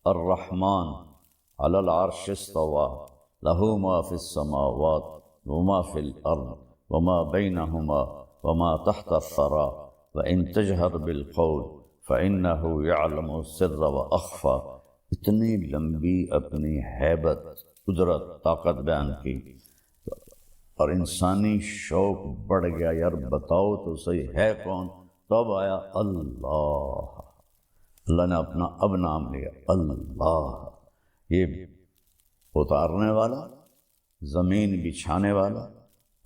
[SPEAKER 2] الرحمن علی العرش استوى له ما في السماوات وما في الارض وما بينهما وما تحت الثرى وان تجهر بالقول فانه يعلم السر واخفى۔ اتنی لمبی اپنی ہیبت، قدرت، طاقت بیان کی، اور انسانی شوق بڑھ گیا، یار بتاؤ تو صحیح ہے کون؟ تب آیا اللہ، اللہ نے اپنا اب نام لیا، اللہ، یہ اتارنے والا، زمین بچھانے والا،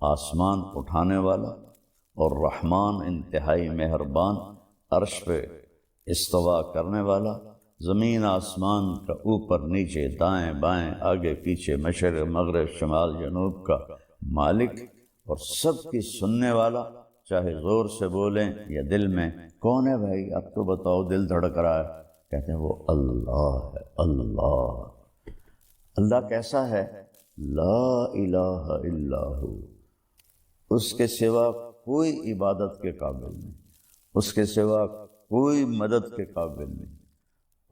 [SPEAKER 2] آسمان اٹھانے والا، اور رحمان انتہائی مہربان، عرش پہ استوا کرنے والا، زمین آسمان کا اوپر نیچے دائیں بائیں آگے پیچھے مشرق مغرب شمال جنوب کا مالک، اور سب کی سننے والا، چاہے زور سے بولیں یا دل میں۔ کون ہے بھائی؟ اب تو بتاؤ، دل دھڑک رہا ہے، کہتے ہیں وہ اللہ ہے۔ اللہ، اللہ کیسا ہے؟ لا الہ الا ہو، اس کے سوا کوئی عبادت کے قابل نہیں، اس کے سوا کوئی مدد کے قابل نہیں،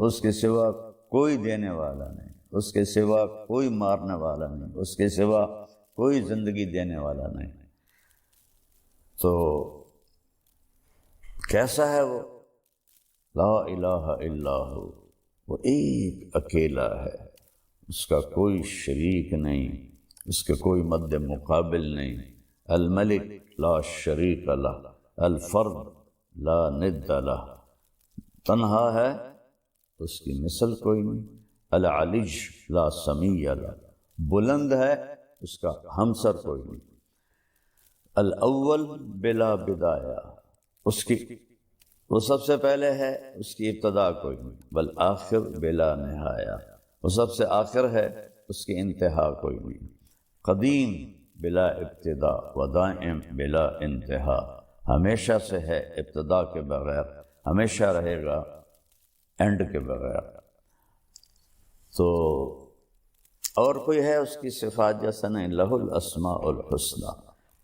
[SPEAKER 2] اس کے سوا کوئی دینے والا نہیں، اس کے سوا کوئی مارنے والا نہیں، اس کے سوا کوئی زندگی دینے والا نہیں۔ تو کیسا ہے وہ؟ لا الہ الا ہو، وہ ایک اکیلا ہے، اس کا کوئی شریک نہیں، اس کے کوئی مد مقابل نہیں۔ الملک لا شریک لہ، الفرد لا ند لہ، تنہا ہے، اس کی مثل کوئی نہیں۔ العلی لا سمیع لہ، بلند ہے، اس کا ہمسر کوئی نہیں۔ الاول بلا بدایہ، اس کی وہ سب سے پہلے ہے، اس کی ابتدا کوئی نہیں۔ والآخر بلا نہایہ، وہ سب سے آخر ہے، اس کی انتہا کوئی نہیں۔ قدیم بلا ابتدا ودائم بلا انتہا، ہمیشہ سے ہے، ابتدا کے بغیر، ہمیشہ رہے گا اینڈ کے بغیر۔ تو اور کوئی ہے اس کی صفات جیسا نہیں؟ لہ الاسماء الحسنی،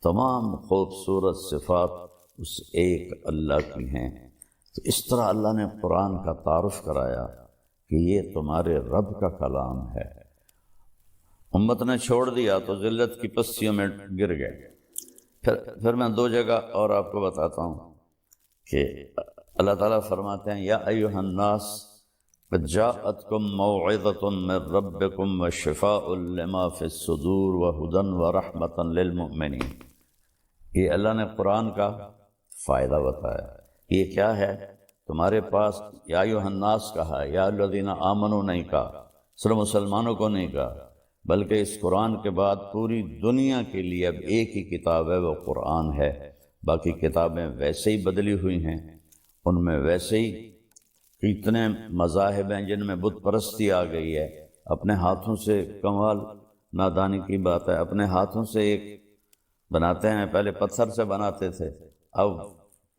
[SPEAKER 2] تمام خوبصورت صفات اس ایک اللہ کی ہیں۔ تو اس طرح اللہ نے قرآن کا تعارف کرایا کہ یہ تمہارے رب کا کلام ہے۔ امت نے چھوڑ دیا تو ذلت کی پستیوں میں گر گئے۔ پھر میں دو جگہ اور آپ کو بتاتا ہوں کہ اللہ تعالیٰ فرماتے ہیں، یا ایھا الناس قد جاءتکم موعظۃ من ربکم وشفاء لما فی الصدور وہدی ورحمۃ للمؤمنین۔ یہ اللہ نے قرآن کا فائدہ بتایا۔ یہ کیا ہے؟ تمہارے پاس یا ایھا الناس کہا، یا الذین آمنوا نہیں کہا، صرف مسلمانوں کو نہیں کہا، بلکہ اس قرآن کے بعد پوری دنیا کے لیے اب ایک ہی کتاب ہے، وہ قرآن ہے۔ باقی کتابیں ویسے ہی بدلی ہوئی ہیں، ان میں ویسے ہی اتنے مذاہب ہیں جن میں بت پرستی آ گئی ہے۔ اپنے ہاتھوں سے، کمال نادانی کی بات ہے، اپنے ہاتھوں سے ایک بناتے ہیں، پہلے پتھر سے بناتے تھے، اب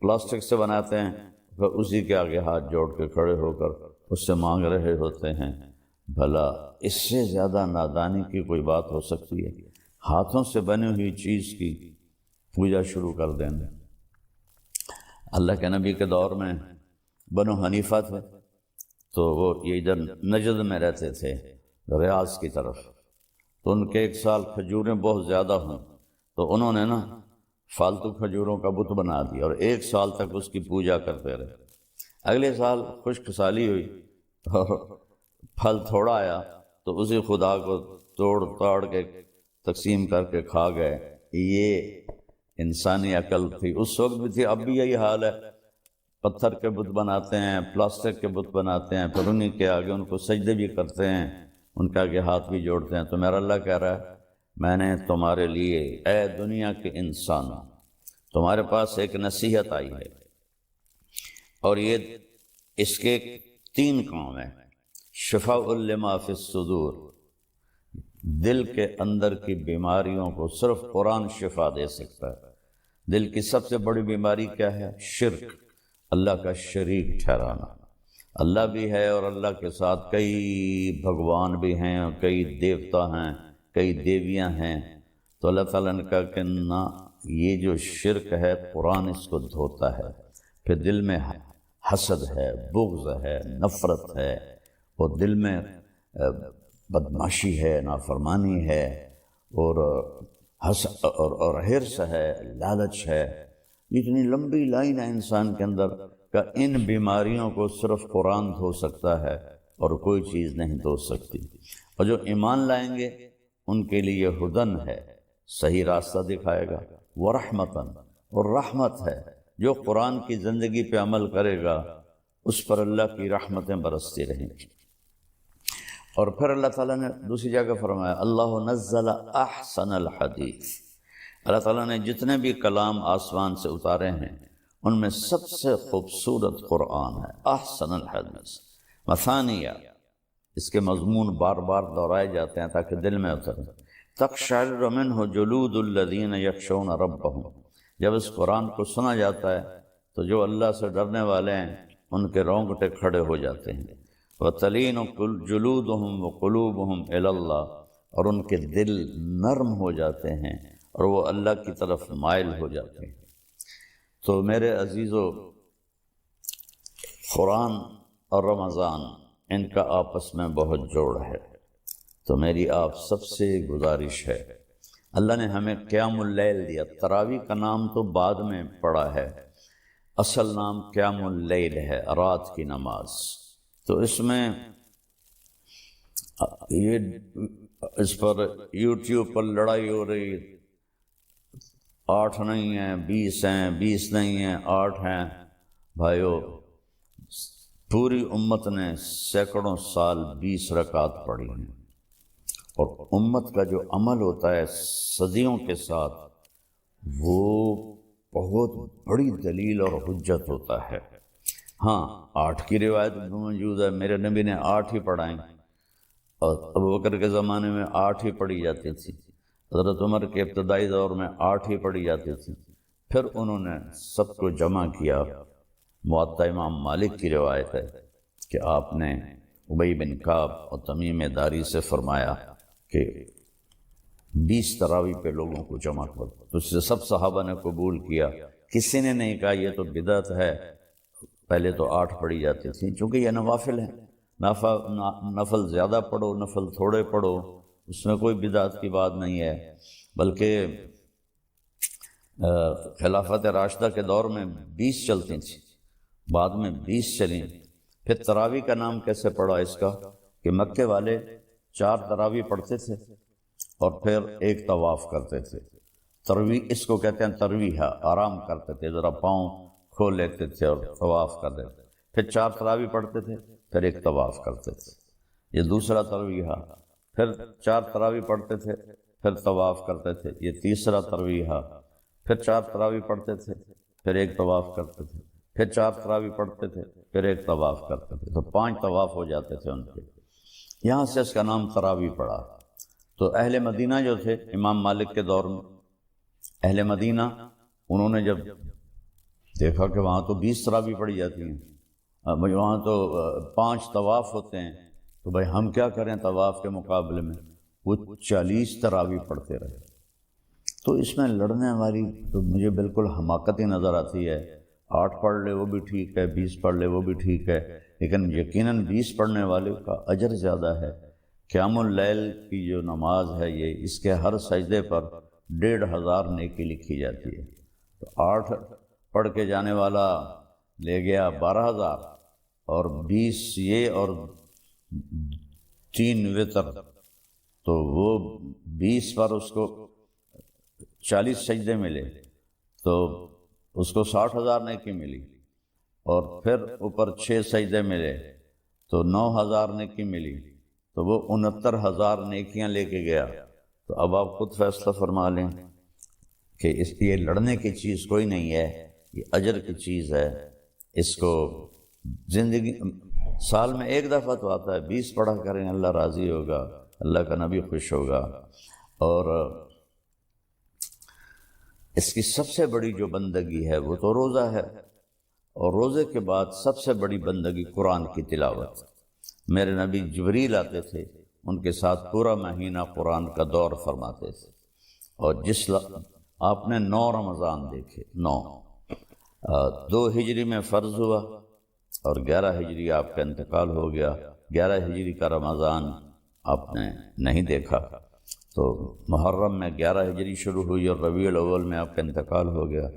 [SPEAKER 2] پلاسٹک سے بناتے ہیں، پھر اسی کے آگے ہاتھ جوڑ کے کھڑے ہو کر اس سے مانگ رہے ہوتے ہیں۔ بھلا اس سے زیادہ نادانی کی کوئی بات ہو سکتی ہے؟ ہاتھوں سے بنی ہوئی چیز کی پوجا شروع کر دینا۔ اللہ کے نبی کے دور میں بنو حنیفہ تھے، تو وہ یہ ادھر نجد میں رہتے تھے، ریاض کی طرف، تو ان کے ایک سال کھجوریں بہت زیادہ ہوں، تو انہوں نے نا فالتو کھجوروں کا بت بنا دیا اور ایک سال تک اس کی پوجا کرتے رہے۔ اگلے سال خشک سالی ہوئی اور پھل تھوڑا آیا تو اسی خدا کو توڑ تاڑ کے تقسیم کر کے کھا گئے۔ یہ انسانی عقل تھی، اس وقت بھی تھی، اب بھی یہی حال ہے۔ پتھر کے بت بناتے ہیں، پلاسٹک کے بت بناتے ہیں، پھر انہیں کے آگے ان کو سجدے بھی کرتے ہیں، ان کے آگے ہاتھ بھی جوڑتے ہیں۔ تو میرا اللہ کہہ رہا ہے میں نے تمہارے لیے، اے دنیا کے انسان، تمہارے پاس ایک نصیحت آئی ہے، اور یہ اس کے 3 کام ہیں۔ شفاء لما فی الصدور، دل کے اندر کی بیماریوں کو صرف قرآن شفا دے سکتا ہے۔ دل کی سب سے بڑی بیماری کیا ہے؟ شرک، اللہ کا شریک ٹھہرانا۔ اللہ بھی ہے اور اللہ کے ساتھ کئی بھگوان بھی ہیں اور کئی دیوتا ہیں، کئی دیویاں ہیں۔ تو اللہ تعالیٰ نے کہا کہ نہ، یہ جو شرک ہے قرآن اس کو دھوتا ہے۔ پھر دل میں حسد ہے، بغض ہے، نفرت ہے، اور دل میں بدماشی ہے، نافرمانی ہے، اور حرص ہے، لالچ ہے۔ اتنی لمبی لائن ہے انسان کے اندر کہ ان بیماریوں کو صرف قرآن دھو سکتا ہے اور کوئی چیز نہیں دھو سکتی۔ اور جو ایمان لائیں گے ان کے لیے ہدن ہے، صحیح راستہ دکھائے گا، ورحمتاً، اور رحمت ہے۔ جو قرآن کی زندگی پہ عمل کرے گا اس پر اللہ کی رحمتیں برستی رہیں گی۔ اور پھر اللہ تعالیٰ نے دوسری جگہ فرمایا اللہ نزل احسن الحدیث، اللہ تعالیٰ نے جتنے بھی کلام آسمان سے اتارے ہیں ان میں سب سے خوبصورت قرآن ہے، احسن الحدیث۔ مثانیہ، اس کے مضمون بار بار دہرائے جاتے ہیں تاکہ دل میں اترے۔ تقشعر منہ جلود الذین یخشون ربہم، جب اس قرآن کو سنا جاتا ہے تو جو اللہ سے ڈرنے والے ہیں ان کے رونگٹے کھڑے ہو جاتے ہیں۔ وَتَلِينُ جُلُودُهُمْ وَقُلُوبُهُمْ إِلَى اللَّهِ، اور ان کے دل نرم ہو جاتے ہیں اور وہ اللہ کی طرف مائل ہو جاتے ہیں۔ تو میرے عزیزو، قرآن اور رمضان ان کا آپس میں بہت جوڑ ہے۔ تو میری آپ سب سے گزارش ہے، اللہ نے ہمیں قیام اللیل دیا، تراویح کا نام تو بعد میں پڑا ہے، اصل نام قیام اللیل ہے، رات کی نماز۔ تو اس میں یہ اس پر یوٹیوب پر لڑائی ہو رہی، 8 نہیں ہیں، 20 ہیں، 20 نہیں ہیں، 8 ہیں۔ بھائیو، پوری امت نے سینکڑوں سال 20 رکعات پڑھی ہیں، اور امت کا جو عمل ہوتا ہے صدیوں کے ساتھ، وہ بہت بڑی دلیل اور حجت ہوتا ہے۔ ہاں، 8 کی روایت موجود ہے، میرے نبی نے 8 ہی پڑھائیں، اور ابوبکر کے زمانے میں 8 ہی پڑھی جاتی تھی، حضرت عمر کے ابتدائی دور میں 8 ہی پڑھی جاتی تھی۔ پھر انہوں نے سب کو جمع کیا۔ موطا امام مالک کی روایت ہے کہ آپ نے ابی بن کعب اور تمیم داری سے فرمایا کہ 20 تراویح پہ لوگوں کو جمع کرو، تو اس سے سب صحابہ نے قبول کیا۔ کسی نے نہیں کہا یہ تو بدعت ہے، پہلے تو 8 پڑھی جاتی تھی، چونکہ یہ نوافل ہیں، نفل زیادہ پڑھو، نفل تھوڑے پڑھو، اس میں کوئی بدعت کی بات نہیں ہے۔ بلکہ خلافت راشدہ کے دور میں 20 چلتی تھیں، بعد میں 20 چلیں۔ پھر تراویح کا نام کیسے پڑا اس کا؟ کہ مکے والے 4 تراویح پڑھتے تھے اور پھر 1 طواف کرتے تھے۔ ترویح اس کو کہتے ہیں، ترویح، آرام کرتے تھے، ذرا پاؤں کھول لیتے تھے اور طواف کر دیتے، پھر 4 تراویح پڑھتے تھے، پھر 1 طواف کرتے تھے۔ یہ دوسرا ترویح۔ پھر 4 تراویح پڑھتے تھے، پھر طواف کرتے تھے، یہ تیسرا ترویح، پھر 4 تراویح پڑھتے تھے، پھر ایک طواف کرتے تھے، پھر 4 تراویح پڑھتے تھے، پھر ایک طواف کرتے تھے، تو 5 طواف ہو جاتے تھے ان کے، یہاں سے اس کا نام تراویح پڑا۔ تو اہل مدینہ جو تھے امام مالک کے دور میں، اہل مدینہ انہوں نے جب دیکھا کہ وہاں تو 20 تراویح پڑھی جاتی ہیں، وہاں تو 5 طواف ہوتے ہیں، تو بھائی ہم کیا کریں طواف کے مقابلے میں، وہ 40 تراویح پڑھتے رہے۔ تو اس میں لڑنے والی تو مجھے بالکل حماقت ہی نظر آتی ہے، 8 پڑھ لے وہ بھی ٹھیک ہے، 20 پڑھ لے وہ بھی ٹھیک ہے، لیکن یقیناً 20 پڑھنے والے کا اجر زیادہ ہے۔ قیام اللیل کی جو نماز ہے یہ، اس کے ہر سجدے پر 1500 نیکی لکھی جاتی ہے، تو 8 پڑھ کے جانے والا لے گیا 12000، اور 20 یہ اور 3 وتر، تو وہ 20 پر اس کو 40 سجدے ملے، تو اس کو 60,000 نیکی ملی، اور پھر اوپر 6 سجدے ملے تو 9000 نیکی ملی، تو وہ 69,000 نیکیاں لے کے گیا۔ تو اب آپ خود فیصلہ فرما لیں کہ اس یہ لڑنے کی چیز کوئی نہیں ہے، یہ اجر کی چیز ہے۔ اس کو زندگی سال میں ایک دفعہ تو آتا ہے، 20 پڑھا کریں، اللہ راضی ہوگا، اللہ کا نبی خوش ہوگا۔ اور اس کی سب سے بڑی جو بندگی ہے وہ تو روزہ ہے، اور روزے کے بعد سب سے بڑی بندگی قرآن کی تلاوت۔ میرے نبی جبریل آتے تھے، ان کے ساتھ پورا مہینہ قرآن کا دور فرماتے تھے، اور آپ نے 9 رمضان دیکھے، 9 2 ہجری میں فرض ہوا، اور 11 ہجری آپ کا انتقال ہو گیا۔ 11 ہجری کا رمضان آپ نے نہیں دیکھا، تو محرم میں 11 ہجری شروع ہوئی اور ربیع الاول میں آپ کا انتقال ہو گیا۔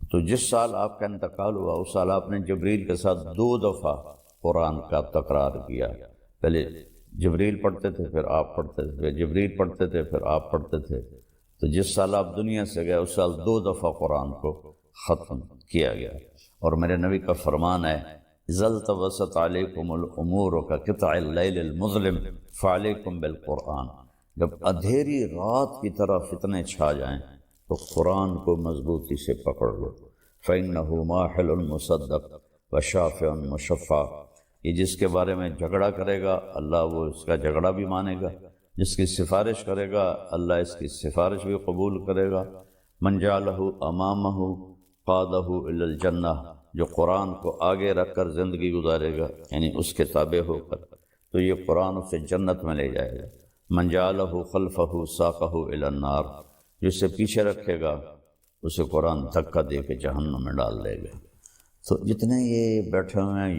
[SPEAKER 2] تو جس سال آپ کا انتقال ہوا اس سال آپ نے جبریل کے ساتھ 2 دفعہ قرآن کا تکرار کیا، پہلے جبریل پڑھتے تھے، پھر آپ پڑھتے تھے، پھر جبریل پڑھتے تھے، پھر آپ پڑھتے تھے۔ تو جس سال آپ دنیا سے گئے اس سال 2 دفعہ قرآن کو ختم کیا گیا۔ اور میرے نبی کا فرمان ہے، اذا التبست علیکم الامور کقطع اللیل المظلم فعلیکم بالقرآن، جب اندھیری رات کی طرح فتنے چھا جائیں تو قرآن کو مضبوطی سے پکڑ لو، فإنہ ماحل مصدق وشافع مشفع، یہ جس کے بارے میں جھگڑا کرے گا اللہ وہ اس کا جھگڑا بھی مانے گا، جس کی سفارش کرے گا اللہ اس کی سفارش بھی قبول کرے گا۔ من جعلہ امامہ قادہ الی الجنہ، جو قرآن کو آگے رکھ کر زندگی گزارے گا، یعنی اس کے تابع ہو کر، تو یہ قرآن اسے جنت میں لے جائے گا۔ من جعلہ خلفہ ساقہ الی النار، جسے پیچھے رکھے گا اسے قرآن دھکا دے کے جہنم میں ڈال دے گا۔ تو جتنے یہ بیٹھے ہوئے ہیں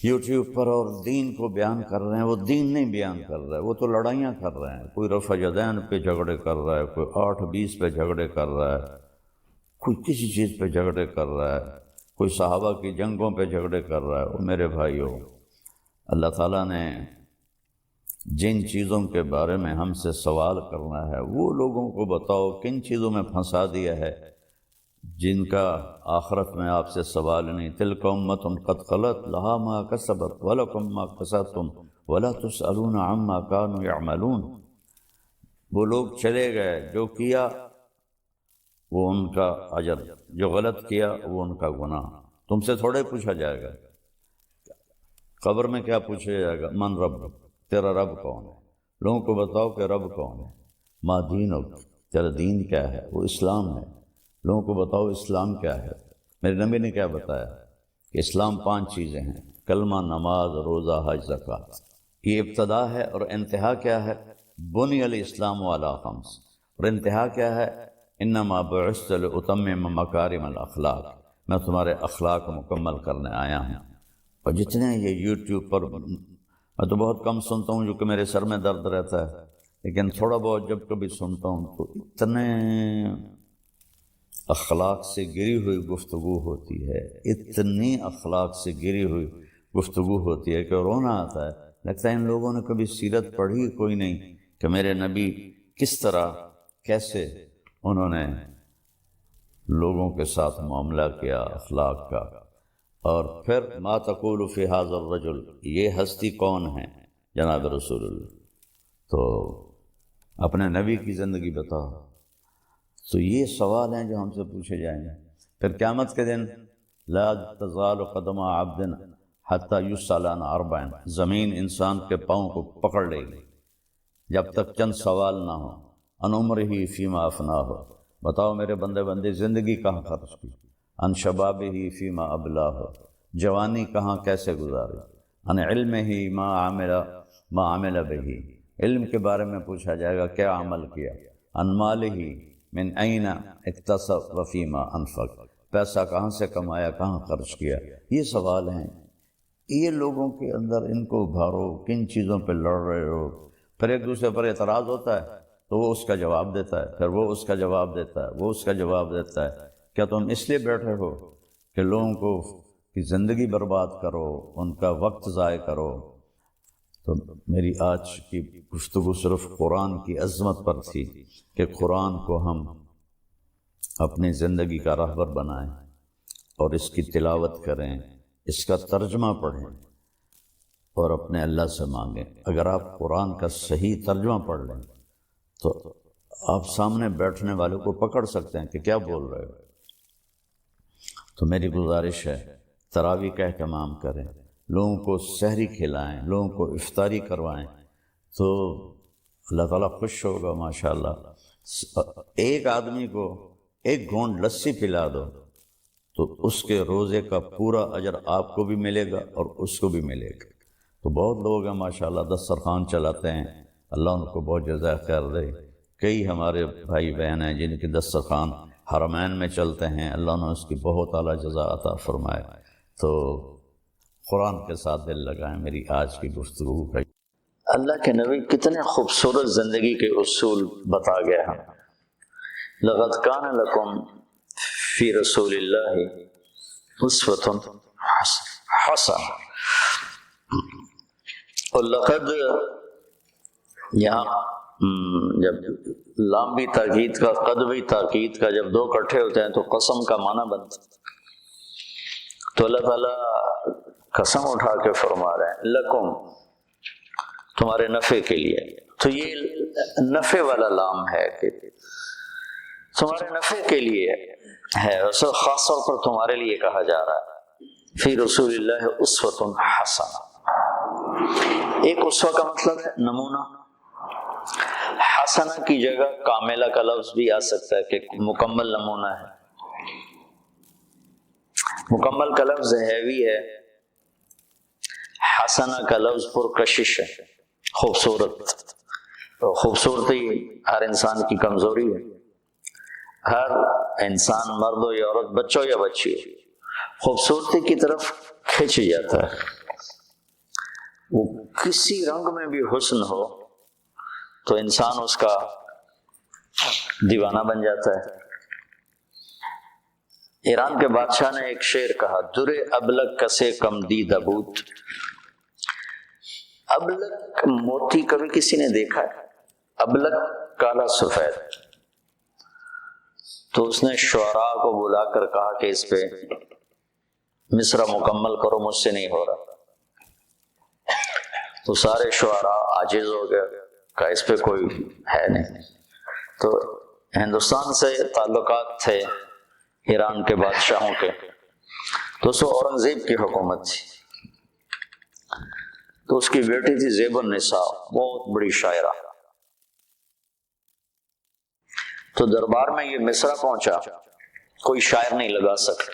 [SPEAKER 2] یوٹیوب پر اور دین کو بیان کر رہے ہیں، وہ دین نہیں بیان کر رہے، وہ تو لڑائیاں کر رہے ہیں۔ کوئی رفع یدین پہ جھگڑے کر رہا ہے، کوئی 8-20 پہ جھگڑے کر رہا ہے، کوئی کسی چیز پہ جھگڑے کر رہا ہے، کوئی صحابہ کی جنگوں پہ جھگڑے کر رہا ہے۔ وہ میرے بھائیوں، اللہ تعالیٰ نے جن چیزوں کے بارے میں ہم سے سوال کرنا ہے وہ لوگوں کو بتاؤ کن چیزوں میں پھنسا دیا ہے جن کا آخرت میں آپ سے سوال نہیں۔ تلک امۃ قد خلت لہا ما کسبت ولکم ما کسبتم ولا تسألون عما کانوا یعملون، وہ لوگ چلے گئے، جو کیا وہ ان کا اجر، جو غلط کیا وہ ان کا گناہ، تم سے تھوڑے پوچھا جائے گا۔ قبر میں کیا پوچھا جائے گا؟ من رب، تیرا رب کون ہے؟ لوگوں کو بتاؤ کہ رب کون ہے۔ ما دینک، تیرا دین کیا ہے؟ وہ اسلام ہے۔ لوگوں کو بتاؤ اسلام کیا ہے۔ میرے نبی نے کیا بتایا کہ اسلام 5 چیزیں ہیں، کلمہ، نماز، روزہ، حج، زکوٰۃ۔ یہ ابتدا ہے، اور انتہا کیا ہے؟ بنی الاسلام علی 5، اور انتہا کیا ہے؟ انما بعثت لاتمم مکارم الاخلاق، میں تمہارے اخلاق مکمل کرنے آیا ہوں۔ اور جتنے یہ یوٹیوب پر، میں تو بہت کم سنتا ہوں جو کہ میرے سر میں درد رہتا ہے، لیکن تھوڑا بہت جب کبھی سنتا ہوں تو اتنے اخلاق سے گری ہوئی گفتگو ہوتی ہے، اتنی اخلاق سے گری ہوئی گفتگو ہوتی ہے کہ رونا آتا ہے۔ لگتا ہے ان لوگوں نے کبھی سیرت پڑھی کوئی نہیں کہ میرے نبی کس طرح، کیسے انہوں نے لوگوں کے ساتھ معاملہ کیا اخلاق کا۔ اور پھر ما تقول فی ھذا الرجل، یہ ہستی کون ہے؟ جناب رسول اللہ، تو اپنے نبی کی زندگی بتاؤ۔ تو یہ سوال ہیں جو ہم سے پوچھے جائیں گے۔ پھر قیامت کے دن لا تزال قدم عبد حتی یسأل عن اربع، زمین انسان کے پاؤں کو پکڑ لے گی جب تک چند سوال نہ ہو۔ ان عمرہ فیما افناہ، بتاؤ میرے بندے زندگی کہاں خرچ کی۔ ان شبابہ فیما ابلاہ، جوانی کہاں کیسے گزاری۔ ان علمہ ما عمل بہ، علم کے بارے میں پوچھا جائے گا کیا عمل کیا۔ ان مالہ من این اکتسب وفیما انفق، پیسہ کہاں سے کمایا کہاں خرچ کیا۔ یہ سوال ہیں، یہ لوگوں کے اندر ان کو ابھارو، کن چیزوں پہ لڑ رہے ہو۔ پھر ایک دوسرے پر اعتراض ہوتا ہے تو وہ اس کا جواب دیتا ہے، پھر وہ اس کا جواب دیتا ہے، وہ اس کا جواب دیتا ہے۔ کیا تم اس لیے بیٹھے ہو کہ لوگوں کو کی زندگی برباد کرو، ان کا وقت ضائع کرو؟ تو میری آج کی گفتگو صرف قرآن کی عظمت پر تھی کہ قرآن کو ہم اپنی زندگی کا راہبر بنائیں اور اس کی تلاوت کریں، اس کا ترجمہ پڑھیں اور اپنے اللہ سے مانگیں۔ اگر آپ قرآن کا صحیح ترجمہ پڑھ لیں تو آپ سامنے بیٹھنے والوں کو پکڑ سکتے ہیں کہ کیا بول رہے ہو۔ تو میری گزارش ہے تراویح کا اہتمام کریں، لوگوں کو سحری کھلائیں، لوگوں کو افطاری کروائیں، تو اللہ تعالیٰ خوش ہوگا ماشاءاللہ۔ ایک آدمی کو ایک گھونٹ لسی پلا دو تو اس کے روزے کا پورا اجر آپ کو بھی ملے گا اور اس کو بھی ملے گا۔ تو بہت لوگ ہیں ماشاءاللہ دسترخوان چلاتے ہیں، اللہ ان کو بہت جزائے خیر دے۔ کئی ہمارے بھائی بہن ہیں جن کے دسترخوان حرمین میں چلتے ہیں، اللہ نے اس کی بہت اعلیٰ جزا عطا فرمائے۔ تو قرآن کے ساتھ دل لگائیں۔ میری آج کی گفتگو کا اللہ کے نبی کتنے خوبصورت زندگی کے اصول بتا گئے ہیں۔ لقد کان لکم فی رسول اللہ اسوۃ حسنہ، اور لقد یہاں جب لام بھی تاکید کا، قد بھی تاکید کا، جب دو اکٹھے ہوتے ہیں تو قسم کا معنی بنتا ہے۔ تو اللہ تعالیٰ قسم اٹھا کے فرما رہے ہیں لکم، تمہارے نفع کے لیے۔ تو یہ نفع والا لام ہے کہ تمہارے نفع کے لیے ہے، اور خاص طور پر تمہارے لیے کہا جا رہا ہے فی رسول اللہ اسوۃ حسنہ۔ ایک اسوہ کا مطلب ہے نمونہ، حسنہ کی جگہ کاملہ کا لفظ بھی آ سکتا ہے کہ مکمل نمونہ ہے۔ مکمل کا لفظ ہیوی ہے، حسنہ کا لفظ پرکشش ہے، خوبصورت۔ خوبصورتی ہر انسان کی کمزوری ہے۔ ہر انسان، مرد ہو یا عورت، بچہ ہو یا بچی ہو، خوبصورتی کی طرف کھنچ جاتا ہے۔ وہ کسی رنگ میں بھی حسن ہو تو انسان اس کا دیوانہ بن جاتا ہے۔ ایران کے بادشاہ نے ایک شعر کہا، در ابلک کسے کم دید ابوت۔ ابلک موتی کبھی کسی نے دیکھا ہے؟ ابلک کالا سفید۔ تو اس نے شعراء کو بلا کر کہا کہ اس پہ مصرع مکمل کرو، مجھ سے نہیں ہو رہا۔ تو سارے شعراء عاجز ہو گئے، کہا اس پہ کوئی ہے نہیں۔ تو ہندوستان سے تعلقات تھے ایران کے بادشاہوں کے، تو اس اورنگزیب کی حکومت تھی، تو اس کی بیٹی تھی زیب النساء، بہت بڑی شاعرہ۔ تو دربار میں یہ مصرع پہنچا، کوئی شاعر نہیں لگا سکا۔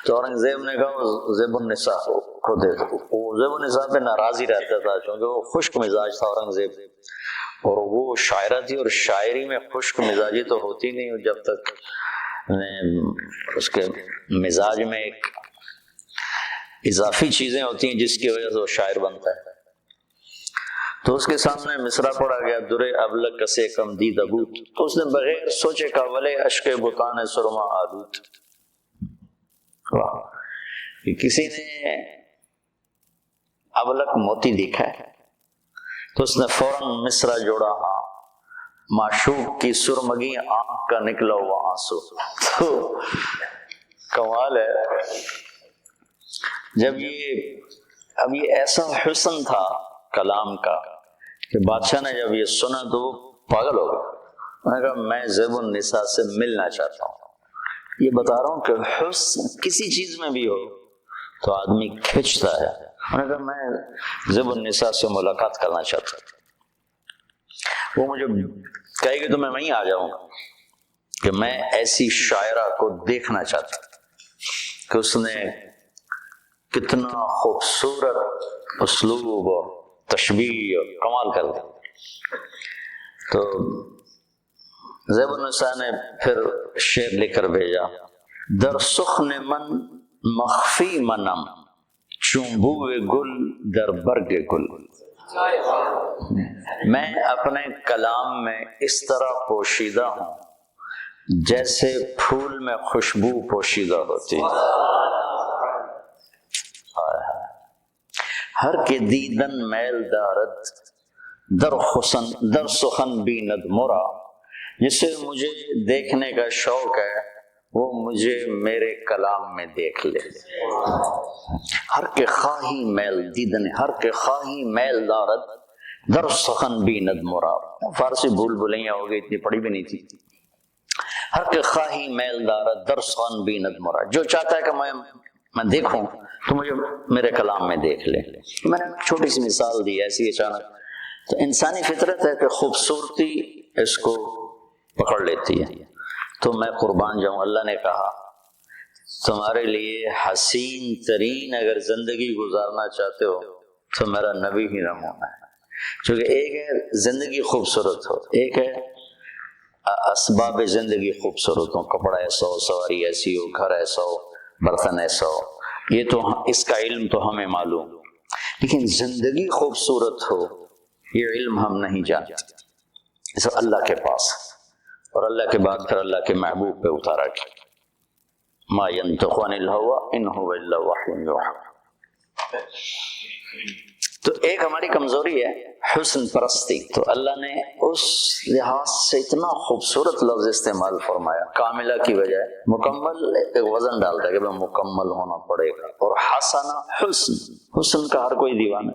[SPEAKER 2] تو اورنگزیب نے کہا زیب النساء کو دے دو۔ وہ زیب النساء پہ ناراض ہی رہتا تھا کیونکہ وہ خشک مزاج تھا اورنگزیب، اور وہ شاعرہ تھی، اور شاعری میں خشک مزاجی تو ہوتی نہیں جب تک اس کے مزاج میں ایک اضافی چیزیں ہوتی ہیں جس کی وجہ سے وہ شاعر بنتا ہے۔ تو اس کے سامنے مصرع پڑھا گیا، در ابلک کسے کم دید ابوت۔ تو اس نے بغیر سوچے کہا ولے اشک بتان سرما آلود۔ کہ کسی نے ابلک موتی دیکھا ہے؟ تو اس نے فوراً مصرع جوڑا، ہاں معشوق کی سرمگی آنکھ کا نکلا ہوا آنسو۔ تو کمال ہے، جب یہ اب یہ ایسا حسن تھا کلام کا کہ بادشاہ نے جب یہ سنا تو وہ پاگل ہو گیا. میں نے کہا میں زیب النساء سے ملنا چاہتا ہوں. یہ بتا رہا ہوں کہ حسن کسی چیز میں بھی ہو تو آدمی کھنچتا ہے. میں نے کہا میں زیب النساء سے ملاقات کرنا چاہتا ہوں. وہ مجھے کہے گی تو میں وہیں آ جاؤں گا کہ میں ایسی شاعرہ کو دیکھنا چاہتا کہ اس نے کتنا خوبصورت اسلوب اور تشبیہ اور کمال کر دیا. تو زیب النساء نے پھر شعر لکھ کر بھیجا. در سخن من مخفی منم چنبو گل در برگ گل. میں اپنے کلام میں اس طرح پوشیدہ ہوں جیسے پھول میں خوشبو پوشیدہ ہوتی ہے. ہر کے دیدن میل دارد در سخن بیند مرا. جسے مجھے دیکھنے کا شوق ہے وہ مجھے میرے کلام میں دیکھ لے. ہر کے خواہی میل دیدن ہر کے خواہی میل دارد در سخن بیند مرا. فارسی بھول بھلیاں ہو گئی، اتنی پڑھی بھی نہیں تھی. ہر کے خواہی میل دارد در سخن بیند مرا. جو چاہتا ہے کہ میں دیکھوں تو مجھے میرے کلام میں دیکھ لے. میں نے چھوٹی سی مثال دی ایسی اچانک. تو انسانی فطرت ہے کہ خوبصورتی اس کو پکڑ لیتی ہے. تو میں قربان جاؤں، اللہ نے کہا تمہارے لیے حسین ترین اگر زندگی گزارنا چاہتے ہو تو میرا نبی ہی نمونہ ہے. چونکہ ایک ہے زندگی خوبصورت ہو، ایک ہے اسباب زندگی خوبصورت ہو، کپڑا ایسا ہو، سواری ایسی ہو، گھر ایسا ہو، برتن ایسا ہو. یہ تو اس کا علم تو ہمیں معلوم، لیکن زندگی خوبصورت ہو یہ علم ہم نہیں جانتے. یہ سب اللہ کے پاس، اور اللہ کے بعد پھر اللہ کے محبوب پہ اتارا گیا. ما ينطق عن الهوى ان هو الا وحی یوحی. تو ایک ہماری کمزوری ہے حسن پرستی. تو اللہ نے اس لحاظ سے اتنا خوبصورت لفظ استعمال فرمایا، کاملہ کی بجائے مکمل. ایک وزن ڈالتا ہے کہ مکمل ہونا پڑے گا. اور حسن حسن، حسن کا ہر کوئی دیوانہ